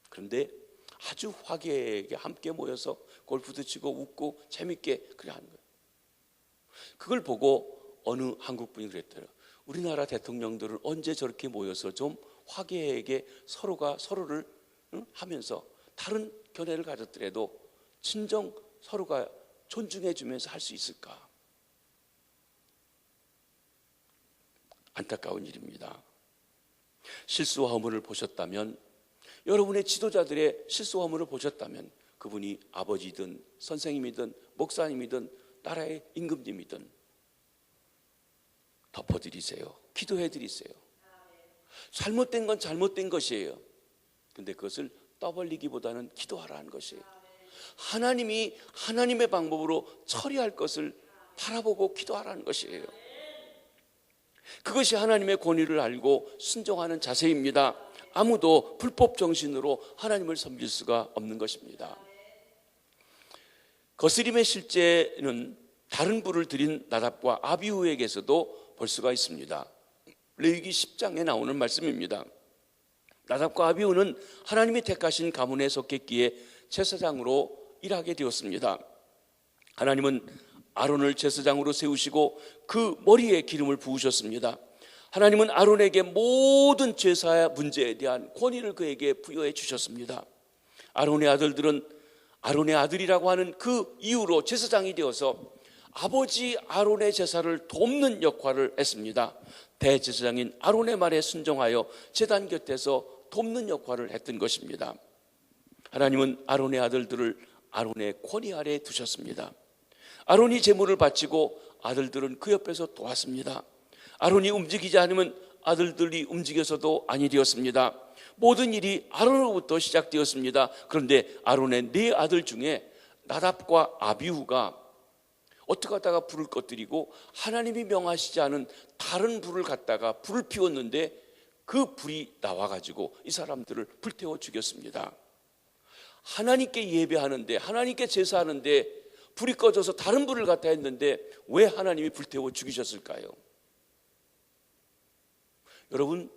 그런데 아주 화기애애하게 함께 모여서 골프도 치고 웃고 재밌게 그래 하는 거예요. 그걸 보고 어느 한국분이 그랬더라고요. 우리나라 대통령들은 언제 저렇게 모여서 좀 화기애애하게 서로가 서로를 하면서 다른 견해를 가졌더라도 친정 서로가 존중해 주면서 할 수 있을까? 안타까운 일입니다. 실수 화문을 보셨다면, 여러분의 지도자들의 실수 화문을 보셨다면, 그분이 아버지든 선생님이든 목사님이든 나라의 임금님이든 덮어드리세요. 기도해드리세요. 잘못된 건 잘못된 것이에요. 근데 그것을 떠벌리기보다는 기도하라는 것이에요. 하나님이 하나님의 방법으로 처리할 것을 바라보고 기도하라는 것이에요. 그것이 하나님의 권위를 알고 순종하는 자세입니다. 아무도 불법 정신으로 하나님을 섬길 수가 없는 것입니다. 거스림의 실제는 다른 부를 드린 나답과 아비후에게서도 볼 수가 있습니다. 레위기 10장에 나오는 말씀입니다. 나답과 아비후는 하나님이 택하신 가문에 속했기에 제사장으로 일하게 되었습니다. 하나님은 아론을 제사장으로 세우시고 그 머리에 기름을 부으셨습니다. 하나님은 아론에게 모든 제사 문제에 대한 권위를 그에게 부여해 주셨습니다. 아론의 아들들은 아론의 아들이라고 하는 그 이유로 제사장이 되어서 아버지 아론의 제사를 돕는 역할을 했습니다. 대제사장인 아론의 말에 순종하여 제단 곁에서 돕는 역할을 했던 것입니다. 하나님은 아론의 아들들을 아론의 권위 아래에 두셨습니다. 아론이 제물을 바치고 아들들은 그 옆에서 도왔습니다. 아론이 움직이지 않으면 아들들이 움직여서도 아니 되었습니다. 모든 일이 아론으로부터 시작되었습니다. 그런데 아론의 네 아들 중에 나답과 아비후가 어떻게 하다가 불을 꺼뜨리고 하나님이 명하시지 않은 다른 불을 갖다가 불을 피웠는데 그 불이 나와가지고 이 사람들을 불태워 죽였습니다. 하나님께 예배하는데, 하나님께 제사하는데 불이 꺼져서 다른 불을 갖다 했는데 왜 하나님이 불태워 죽이셨을까요? 여러분,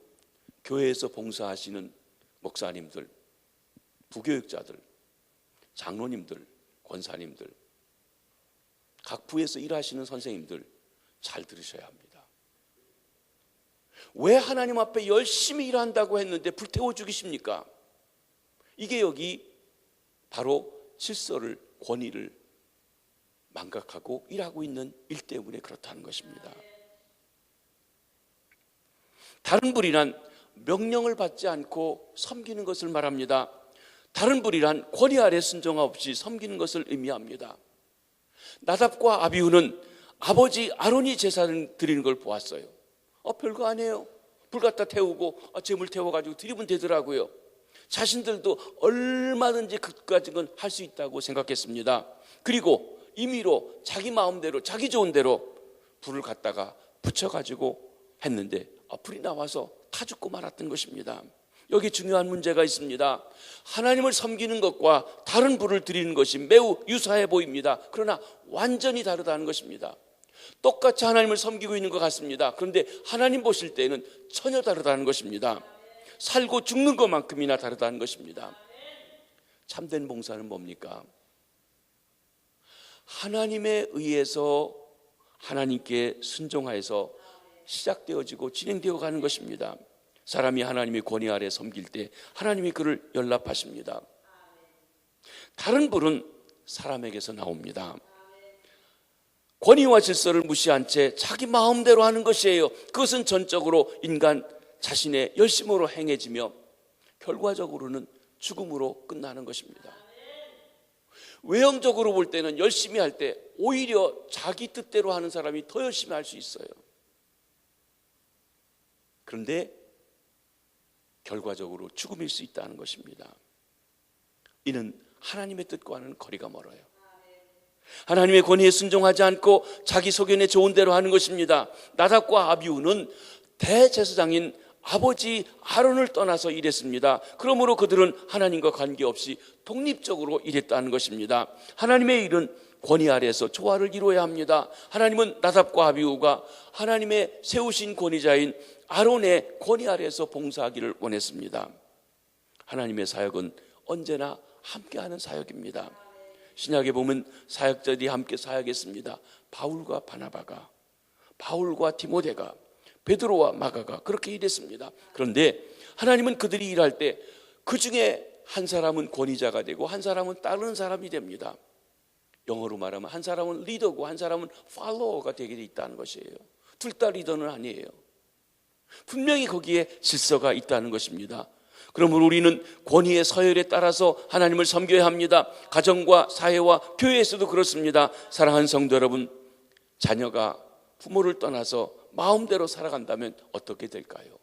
교회에서 봉사하시는 목사님들, 부교육자들, 장로님들, 권사님들, 각 부에서 일하시는 선생님들 잘 들으셔야 합니다. 왜 하나님 앞에 열심히 일한다고 했는데 불태워 죽이십니까? 이게 여기 바로 질서를, 권위를 망각하고 일하고 있는 일 때문에 그렇다는 것입니다. 다른 불이란 명령을 받지 않고 섬기는 것을 말합니다. 다른 불이란 권위 아래 순종 없이 섬기는 것을 의미합니다. 나답과 아비후는 아버지 아론이 제사를 드리는 걸 보았어요. 별거 아니에요. 불 갖다 태우고 재물 태워가지고 드리면 되더라고요. 자신들도 얼마든지 그까진 건 할 수 있다고 생각했습니다. 그리고 임의로 자기 마음대로 자기 좋은 대로 불을 갖다가 붙여가지고 했는데 불이 나와서 타 죽고 말았던 것입니다. 여기 중요한 문제가 있습니다. 하나님을 섬기는 것과 다른 불을 드리는 것이 매우 유사해 보입니다. 그러나 완전히 다르다는 것입니다. 똑같이 하나님을 섬기고 있는 것 같습니다. 그런데 하나님 보실 때는 전혀 다르다는 것입니다. 살고 죽는 것만큼이나 다르다는 것입니다. 참된 봉사는 뭡니까? 하나님에 의해서 하나님께 순종하여서 시작되어지고 진행되어 가는 것입니다. 사람이 하나님의 권위 아래 섬길 때 하나님이 그를 연락하십니다. 다른 불은 사람에게서 나옵니다. 권위와 질서를 무시한 채 자기 마음대로 하는 것이에요. 그것은 전적으로 인간 자신의 열심으로 행해지며 결과적으로는 죽음으로 끝나는 것입니다. 외형적으로 볼 때는 열심히 할 때 오히려 자기 뜻대로 하는 사람이 더 열심히 할 수 있어요. 그런데 결과적으로 죽음일 수 있다는 것입니다. 이는 하나님의 뜻과는 거리가 멀어요. 하나님의 권위에 순종하지 않고 자기 소견에 좋은 대로 하는 것입니다. 나답과 아비후는 대제사장인 아버지 아론을 떠나서 일했습니다. 그러므로 그들은 하나님과 관계없이 독립적으로 일했다는 것입니다. 하나님의 일은 권위 아래에서 조화를 이루어야 합니다. 하나님은 나답과 아비후가 하나님의 세우신 권위자인 아론의 권위 아래에서 봉사하기를 원했습니다. 하나님의 사역은 언제나 함께하는 사역입니다. 신약에 보면 사역자들이 함께 사역했습니다. 바울과 바나바가, 바울과 디모데가, 베드로와 마가가 그렇게 일했습니다. 그런데 하나님은 그들이 일할 때 그 중에 한 사람은 권위자가 되고 한 사람은 따르는 사람이 됩니다. 영어로 말하면 한 사람은 리더고 한 사람은 팔로워가 되게 돼 있다는 것이에요. 둘 다 리더는 아니에요. 분명히 거기에 질서가 있다는 것입니다. 그러므로 우리는 권위의 서열에 따라서 하나님을 섬겨야 합니다. 가정과 사회와 교회에서도 그렇습니다. 사랑하는 성도 여러분, 자녀가 부모를 떠나서 마음대로 살아간다면 어떻게 될까요?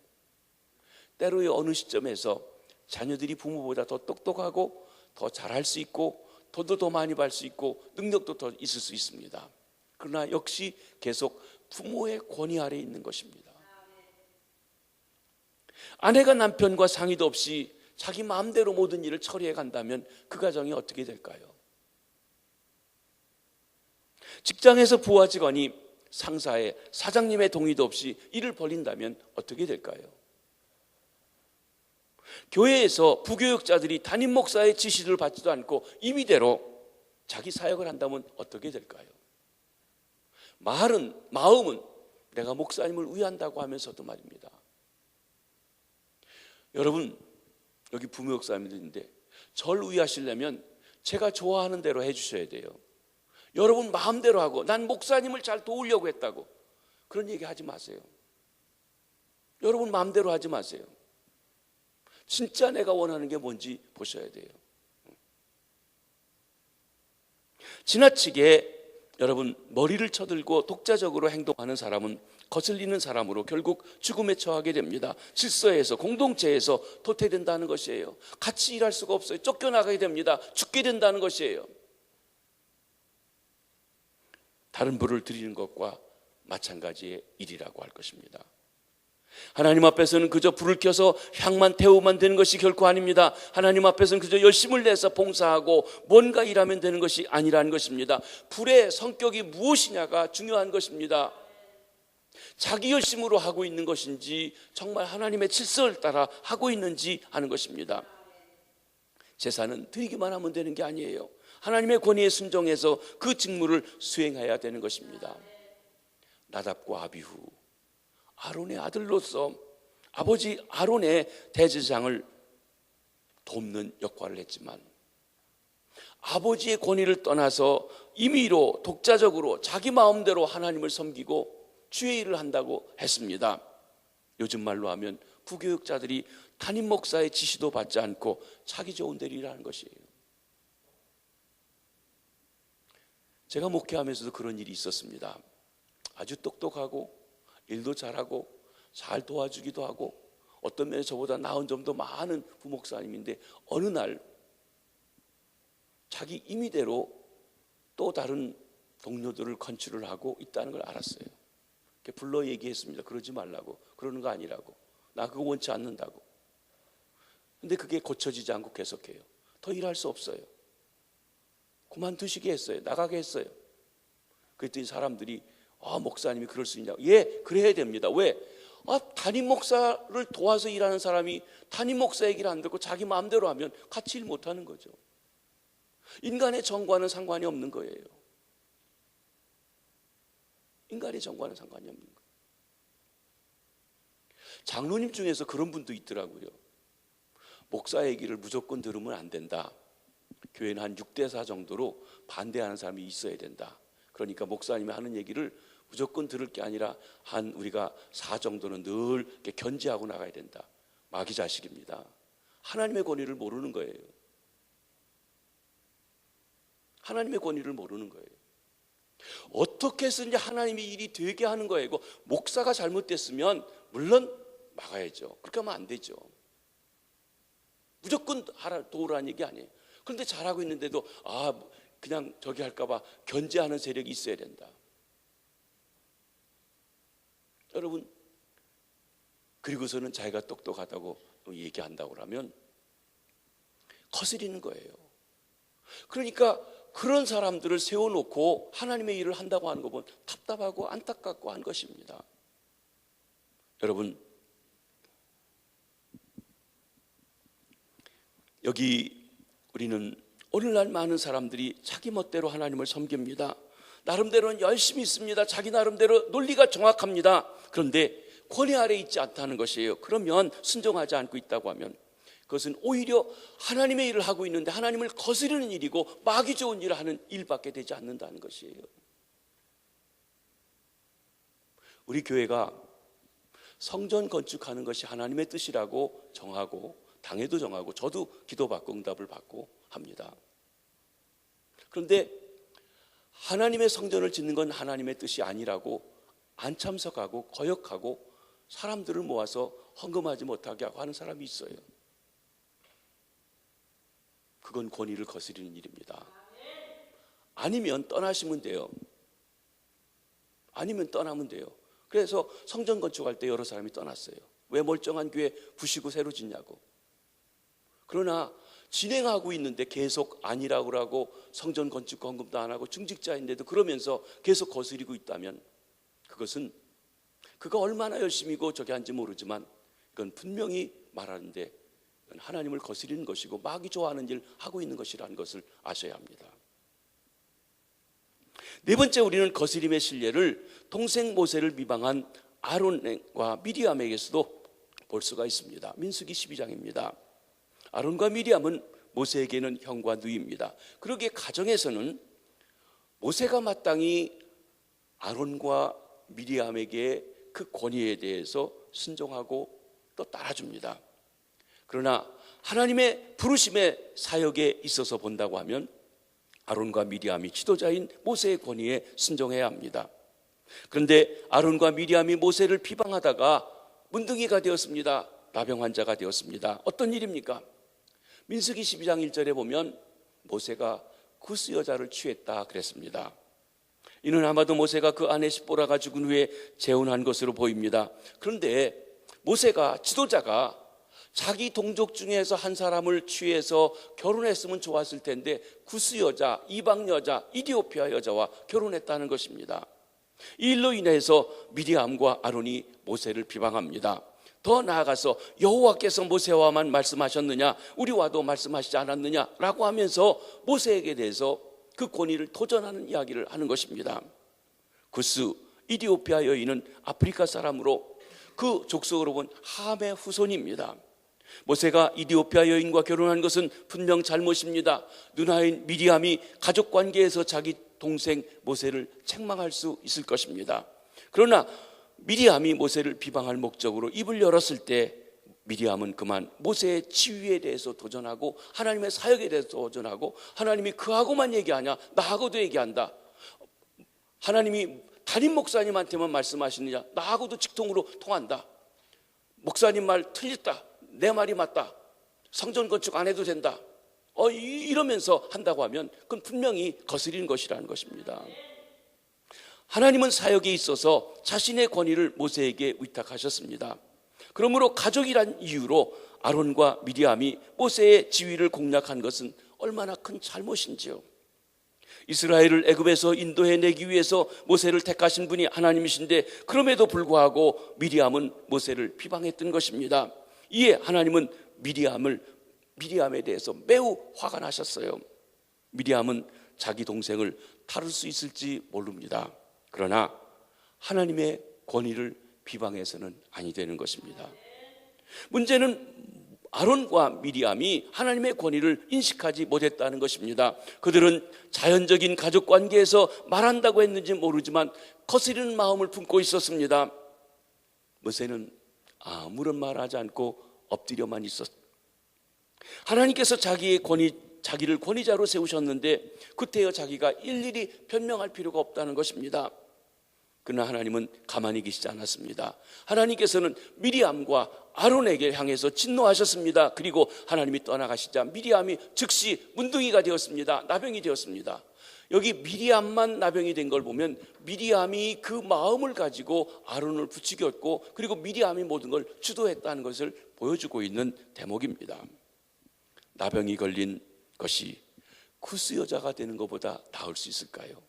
때로의 어느 시점에서 자녀들이 부모보다 더 똑똑하고 더 잘할 수 있고 돈도 더 많이 벌 수 있고 능력도 더 있을 수 있습니다. 그러나 역시 계속 부모의 권위 아래에 있는 것입니다. 아내가 남편과 상의도 없이 자기 마음대로 모든 일을 처리해 간다면 그 가정이 어떻게 될까요? 직장에서 부하 직원이 상사의 사장님의 동의도 없이 일을 벌린다면 어떻게 될까요? 교회에서 부교육자들이 담임 목사의 지시를 받지도 않고 임의대로 자기 사역을 한다면 어떻게 될까요? 마음은 내가 목사님을 위한다고 하면서도 말입니다. 여러분, 여기 부목사님들인데 절 위하시려면 제가 좋아하는 대로 해주셔야 돼요. 여러분 마음대로 하고 난 목사님을 잘 도우려고 했다고 그런 얘기 하지 마세요. 여러분 마음대로 하지 마세요. 진짜 내가 원하는 게 뭔지 보셔야 돼요. 지나치게 여러분 머리를 쳐들고 독자적으로 행동하는 사람은 거슬리는 사람으로 결국 죽음에 처하게 됩니다. 질서에서 공동체에서 도태된다는 것이에요. 같이 일할 수가 없어요. 쫓겨나가게 됩니다. 죽게 된다는 것이에요. 다른 불을 드리는 것과 마찬가지의 일이라고 할 것입니다. 하나님 앞에서는 그저 불을 켜서 향만 태우면 되는 것이 결코 아닙니다. 하나님 앞에서는 그저 열심을 내서 봉사하고 뭔가 일하면 되는 것이 아니라는 것입니다. 불의 성격이 무엇이냐가 중요한 것입니다. 자기 열심으로 하고 있는 것인지 정말 하나님의 질서를 따라 하고 있는지 하는 것입니다. 제사는 드리기만 하면 되는 게 아니에요. 하나님의 권위에 순종해서 그 직무를 수행해야 되는 것입니다. 나답과 아비후, 아론의 아들로서 아버지 아론의 대제사장을 돕는 역할을 했지만 아버지의 권위를 떠나서 임의로 독자적으로 자기 마음대로 하나님을 섬기고 주의 일을 한다고 했습니다. 요즘 말로 하면 부교육자들이 담임 목사의 지시도 받지 않고 자기 좋은 대로 일하는 것이에요. 제가 목회하면서도 그런 일이 있었습니다. 아주 똑똑하고 일도 잘하고 잘 도와주기도 하고 어떤 면에 저보다 나은 점도 많은 부목사님인데 어느 날 자기 임의대로 또 다른 동료들을 컨트롤을 하고 있다는 걸 알았어요. 불러 얘기했습니다. 그러지 말라고. 그러는 거 아니라고. 나 그거 원치 않는다고. 근데 그게 고쳐지지 않고 계속해요. 더 일할 수 없어요. 그만두시게 했어요. 나가게 했어요. 그랬더니 사람들이 목사님이 그럴 수 있냐고. 예, 그래야 됩니다. 왜? 담임 목사를 도와서 일하는 사람이 담임 목사 얘기를 안 듣고 자기 마음대로 하면 같이 일 못하는 거죠. 인간의 정과는 상관이 없는 거예요. 인간의 정과는 상관이 없는 거예요. 장로님 중에서 그런 분도 있더라고요. 목사 얘기를 무조건 들으면 안 된다. 교회는 한 6대4 정도로 반대하는 사람이 있어야 된다. 그러니까 목사님이 하는 얘기를 무조건 들을 게 아니라 한 우리가 4 정도는 늘 이렇게 견지하고 나가야 된다. 마귀 자식입니다. 하나님의 권위를 모르는 거예요. 하나님의 권위를 모르는 거예요. 어떻게 해서든지 하나님이 일이 되게 하는 거예요. 목사가 잘못됐으면 물론 막아야죠. 그렇게 하면 안 되죠. 무조건 도우라는 얘기 아니에요. 그런데 잘하고 있는데도 그냥 저기 할까 봐 견제하는 세력이 있어야 된다. 여러분, 그리고서는 자기가 똑똑하다고 얘기한다고 하면 거스리는 거예요. 그러니까 그런 사람들을 세워놓고 하나님의 일을 한다고 하는 거 보면 답답하고 안타깝고 한 것입니다. 여러분, 여기 우리는 오늘날 많은 사람들이 자기 멋대로 하나님을 섬깁니다. 나름대로는 열심히 있습니다. 자기 나름대로 논리가 정확합니다. 그런데 권위 아래에 있지 않다는 것이에요. 그러면 순종하지 않고 있다고 하면 그것은 오히려 하나님의 일을 하고 있는데 하나님을 거스르는 일이고 마귀 좋은 일을 하는 일밖에 되지 않는다는 것이에요. 우리 교회가 성전 건축하는 것이 하나님의 뜻이라고 정하고 당회도 정하고 저도 기도받고 응답을 받고 합니다. 그런데 하나님의 성전을 짓는 건 하나님의 뜻이 아니라고 안 참석하고 거역하고 사람들을 모아서 헌금하지 못하게 하고 하는 사람이 있어요. 그건 권위를 거스르는 일입니다. 아니면 떠나시면 돼요. 아니면 떠나면 돼요. 그래서 성전 건축할 때 여러 사람이 떠났어요. 왜 멀쩡한 교회 부시고 새로 짓냐고. 그러나 진행하고 있는데 계속 아니라고 하고 성전 건축 헌금도 안 하고 중직자인데도 그러면서 계속 거스리고 있다면 그것은 그가 얼마나 열심히고 저기 한지 모르지만 그건 분명히 말하는데 하나님을 거스리는 것이고 마귀 좋아하는 일 하고 있는 것이라는 것을 아셔야 합니다. 네 번째, 우리는 거스림의 실례를 동생 모세를 비방한 아론과 미리암에게서도 볼 수가 있습니다. 민수기 12장입니다. 아론과 미리암은 모세에게는 형과 누이입니다. 그러기에 가정에서는 모세가 마땅히 아론과 미리암에게 그 권위에 대해서 순종하고 또 따라줍니다. 그러나 하나님의 부르심의 사역에 있어서 본다고 하면 아론과 미리암이 지도자인 모세의 권위에 순종해야 합니다. 그런데 아론과 미리암이 모세를 비방하다가 문둥이가 되었습니다. 나병 환자가 되었습니다. 어떤 일입니까? 민수기 12장 1절에 보면 모세가 구스 여자를 취했다 그랬습니다. 이는 아마도 모세가 그 아내 십보라가 죽은 후에 재혼한 것으로 보입니다. 그런데 모세가 지도자가 자기 동족 중에서 한 사람을 취해서 결혼했으면 좋았을 텐데 구스 여자, 이방 여자, 이디오피아 여자와 결혼했다는 것입니다. 이 일로 인해서 미리암과 아론이 모세를 비방합니다. 더 나아가서 여호와께서 모세와만 말씀하셨느냐, 우리와도 말씀하시지 않았느냐라고 하면서 모세에게 대해서 그 권위를 도전하는 이야기를 하는 것입니다. 구스 이디오피아 여인은 아프리카 사람으로 그 족속으로 본 함의 후손입니다. 모세가 이디오피아 여인과 결혼한 것은 분명 잘못입니다. 누나인 미리암이 가족관계에서 자기 동생 모세를 책망할 수 있을 것입니다. 그러나 미리암이 모세를 비방할 목적으로 입을 열었을 때 미리암은 그만 모세의 지위에 대해서 도전하고 하나님의 사역에 대해서 도전하고, 하나님이 그하고만 얘기하냐, 나하고도 얘기한다. 하나님이 담임 목사님한테만 말씀하시느냐? 나하고도 직통으로 통한다. 목사님 말 틀렸다. 내 말이 맞다. 성전 건축 안 해도 된다. 이러면서 한다고 하면 그건 분명히 거스리는 것이라는 것입니다. 하나님은 사역에 있어서 자신의 권위를 모세에게 위탁하셨습니다. 그러므로 가족이란 이유로 아론과 미리암이 모세의 지위를 공략한 것은 얼마나 큰 잘못인지요. 이스라엘을 애굽에서 인도해내기 위해서 모세를 택하신 분이 하나님이신데 그럼에도 불구하고 미리암은 모세를 비방했던 것입니다. 이에 하나님은 미리암에 대해서 매우 화가 나셨어요. 미리암은 자기 동생을 다룰 수 있을지 모릅니다. 그러나 하나님의 권위를 비방해서는 아니 되는 것입니다. 문제는 아론과 미리암이 하나님의 권위를 인식하지 못했다는 것입니다. 그들은 자연적인 가족 관계에서 말한다고 했는지 모르지만 거스르는 마음을 품고 있었습니다. 모세는 아무런 말하지 않고 엎드려만 있었습니다. 하나님께서 자기를 권위자로 세우셨는데 그때여 자기가 일일이 변명할 필요가 없다는 것입니다. 그러나 하나님은 가만히 계시지 않았습니다. 하나님께서는 미리암과 아론에게 향해서 진노하셨습니다. 그리고 하나님이 떠나가시자 미리암이 즉시 문둥이가 되었습니다. 나병이 되었습니다. 여기 미리암만 나병이 된 걸 보면 미리암이 그 마음을 가지고 아론을 부추겼고 그리고 미리암이 모든 걸 주도했다는 것을 보여주고 있는 대목입니다. 나병이 걸린 것이 구스 여자가 되는 것보다 나을 수 있을까요?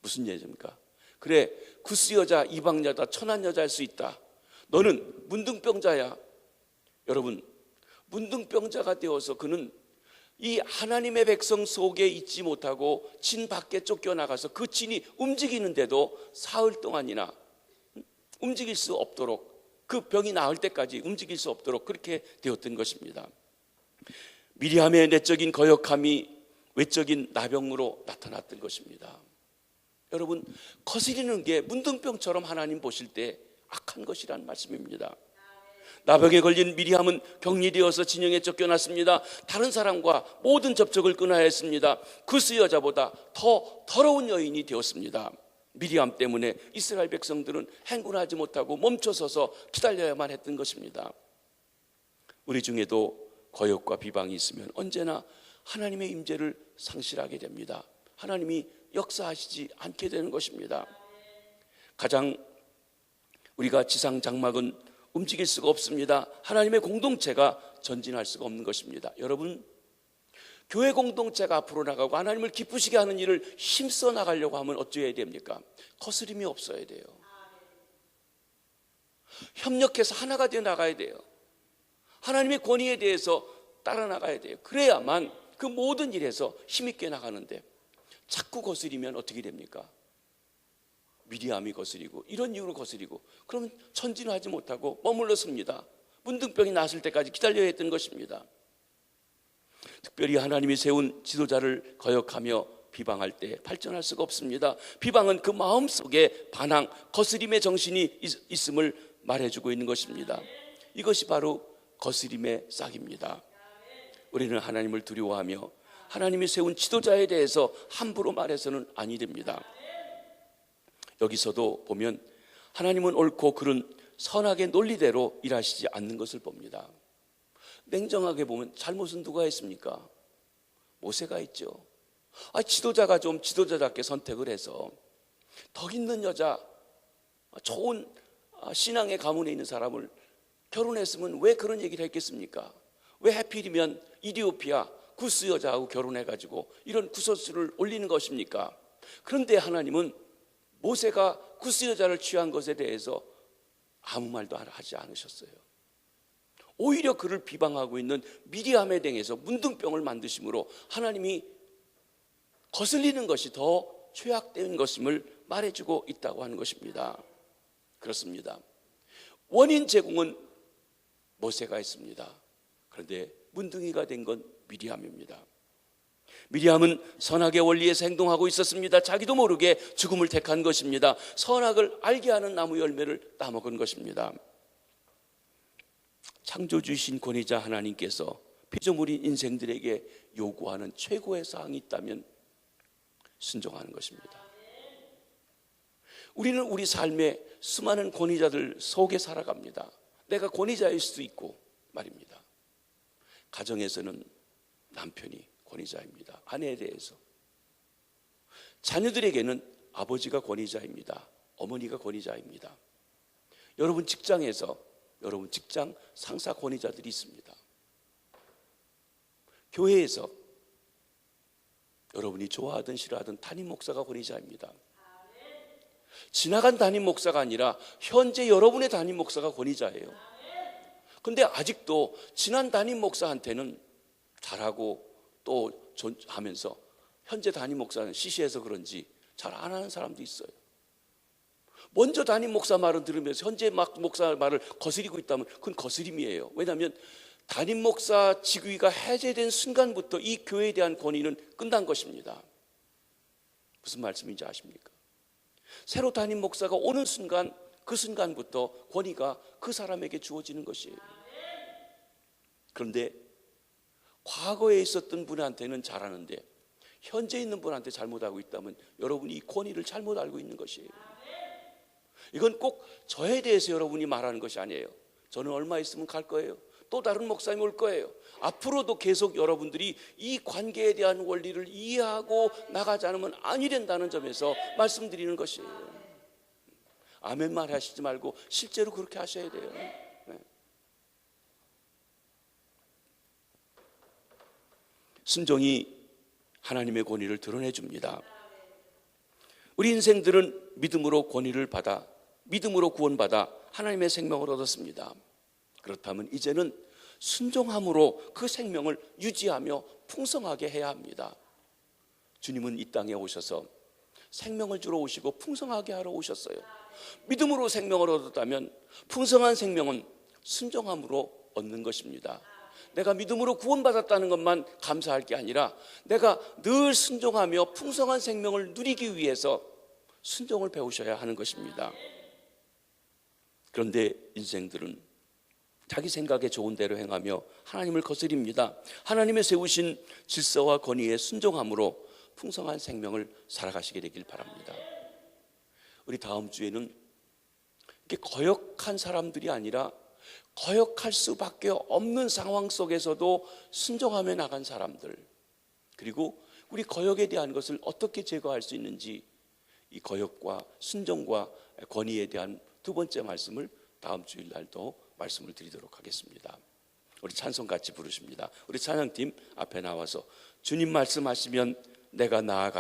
무슨 얘기입니까? 그래, 구스 여자, 이방 여자, 천한 여자 할 수 있다. 너는 문둥병자야. 여러분, 문둥병자가 되어서 그는 이 하나님의 백성 속에 있지 못하고 진 밖에 쫓겨나가서 그 진이 움직이는데도 사흘 동안이나 움직일 수 없도록, 그 병이 나을 때까지 움직일 수 없도록 그렇게 되었던 것입니다. 미리암의 내적인 거역함이 외적인 나병으로 나타났던 것입니다. 여러분, 거스리는 게 문둥병처럼 하나님 보실 때 악한 것이란 말씀입니다. 나병에 걸린 미리암은 병이 되어서 진영에 쫓겨났습니다. 다른 사람과 모든 접촉을 끊어야 했습니다. 구스 여자보다 더 더러운 여인이 되었습니다. 미리암 때문에 이스라엘 백성들은 행군하지 못하고 멈춰서서 기다려야만 했던 것입니다. 우리 중에도 거역과 비방이 있으면 언제나 하나님의 임재를 상실하게 됩니다. 하나님이 역사하시지 않게 되는 것입니다. 가장 우리가 지상 장막은 움직일 수가 없습니다. 하나님의 공동체가 전진할 수가 없는 것입니다. 여러분, 교회 공동체가 앞으로 나가고 하나님을 기쁘시게 하는 일을 힘써 나가려고 하면 어찌해야 됩니까? 거스림이 없어야 돼요. 협력해서 하나가 되어 나가야 돼요. 하나님의 권위에 대해서 따라 나가야 돼요. 그래야만 그 모든 일에서 힘있게 나가는데 자꾸 거스리면 어떻게 됩니까? 미리암이 거스리고 이런 이유로 거스리고 그러면 전진하지 못하고 머물러 섭니다. 문둥병이 나았을 때까지 기다려야 했던 것입니다. 특별히 하나님이 세운 지도자를 거역하며 비방할 때 발전할 수가 없습니다. 비방은 그 마음속에 반항, 거스림의 정신이 있음을 말해주고 있는 것입니다. 이것이 바로 거스림의 싹입니다. 우리는 하나님을 두려워하며 하나님이 세운 지도자에 대해서 함부로 말해서는 아니 됩니다. 여기서도 보면 하나님은 옳고 그른 선악의 논리대로 일하시지 않는 것을 봅니다. 냉정하게 보면 잘못은 누가 했습니까? 모세가 했죠. 지도자가 좀 지도자답게 선택을 해서 덕 있는 여자, 좋은 신앙의 가문에 있는 사람을 결혼했으면 왜 그런 얘기를 했겠습니까? 왜 하필이면 이디오피아 구스 여자하고 결혼해가지고 이런 구설수를 올리는 것입니까? 그런데 하나님은 모세가 구스 여자를 취한 것에 대해서 아무 말도 하지 않으셨어요. 오히려 그를 비방하고 있는 미리암에 대해서 문둥병을 만드심으로 하나님이 거슬리는 것이 더 죄악된 것임을 말해주고 있다고 하는 것입니다. 그렇습니다. 원인 제공은 모세가 했습니다. 그런데 문둥이가 된 건 미리암입니다. 미리암은 선악의 원리에서 행동하고 있었습니다. 자기도 모르게 죽음을 택한 것입니다. 선악을 알게 하는 나무 열매를 따먹은 것입니다. 창조주이신 권위자 하나님께서 피조물인 인생들에게 요구하는 최고의 사항이 있다면 순종하는 것입니다. 우리는 우리 삶에 수많은 권위자들 속에 살아갑니다. 내가 권위자일 수도 있고 말입니다. 가정에서는 남편이 권위자입니다. 아내에 대해서. 자녀들에게는 아버지가 권위자입니다. 어머니가 권위자입니다. 여러분 직장에서 여러분 직장 상사 권위자들이 있습니다. 교회에서 여러분이 좋아하든 싫어하든 담임 목사가 권위자입니다. 지나간 담임 목사가 아니라 현재 여러분의 담임 목사가 권위자예요. 그런데 아직도 지난 담임 목사한테는 잘하고 또 하면서 현재 담임 목사는 시시해서 그런지 잘 안 하는 사람도 있어요. 먼저 담임 목사 말을 들으면서 현재 목사 말을 거스리고 있다면 그건 거스림이에요. 왜냐하면 담임 목사 직위가 해제된 순간부터 이 교회에 대한 권위는 끝난 것입니다. 무슨 말씀인지 아십니까? 새로 담임 목사가 오는 순간, 그 순간부터 권위가 그 사람에게 주어지는 것이에요. 그런데 과거에 있었던 분한테는 잘하는데 현재 있는 분한테 잘못하고 있다면 여러분이 이 권위를 잘못 알고 있는 것이에요. 이건 꼭 저에 대해서 여러분이 말하는 것이 아니에요. 저는 얼마 있으면 갈 거예요. 또 다른 목사님 올 거예요. 앞으로도 계속 여러분들이 이 관계에 대한 원리를 이해하고 나가지 않으면 아니 된다는 점에서 말씀드리는 것이에요. 아멘만 하시지 말고 실제로 그렇게 하셔야 돼요. 네. 순종이 하나님의 권위를 드러내 줍니다. 우리 인생들은 믿음으로 권위를 받아 믿음으로 구원받아 하나님의 생명을 얻었습니다. 그렇다면 이제는 순종함으로 그 생명을 유지하며 풍성하게 해야 합니다. 주님은 이 땅에 오셔서 생명을 주러 오시고 풍성하게 하러 오셨어요. 믿음으로 생명을 얻었다면 풍성한 생명은 순종함으로 얻는 것입니다. 내가 믿음으로 구원받았다는 것만 감사할 게 아니라 내가 늘 순종하며 풍성한 생명을 누리기 위해서 순종을 배우셔야 하는 것입니다. 그런데 인생들은 자기 생각에 좋은 대로 행하며 하나님을 거스립니다. 하나님의 세우신 질서와 권위에 순종함으로 풍성한 생명을 살아가시게 되길 바랍니다. 우리 다음 주에는 이렇게 거역한 사람들이 아니라 거역할 수밖에 없는 상황 속에서도 순종하며 나간 사람들, 그리고 우리 거역에 대한 것을 어떻게 제거할 수 있는지, 이 거역과 순종과 권위에 대한 두 번째 말씀을 다음 주일날도 말씀을 드리도록 하겠습니다. 우리 찬송 같이 부르십니다. 우리 찬양팀 앞에 나와서 주님 말씀하시면 내가 나아가리.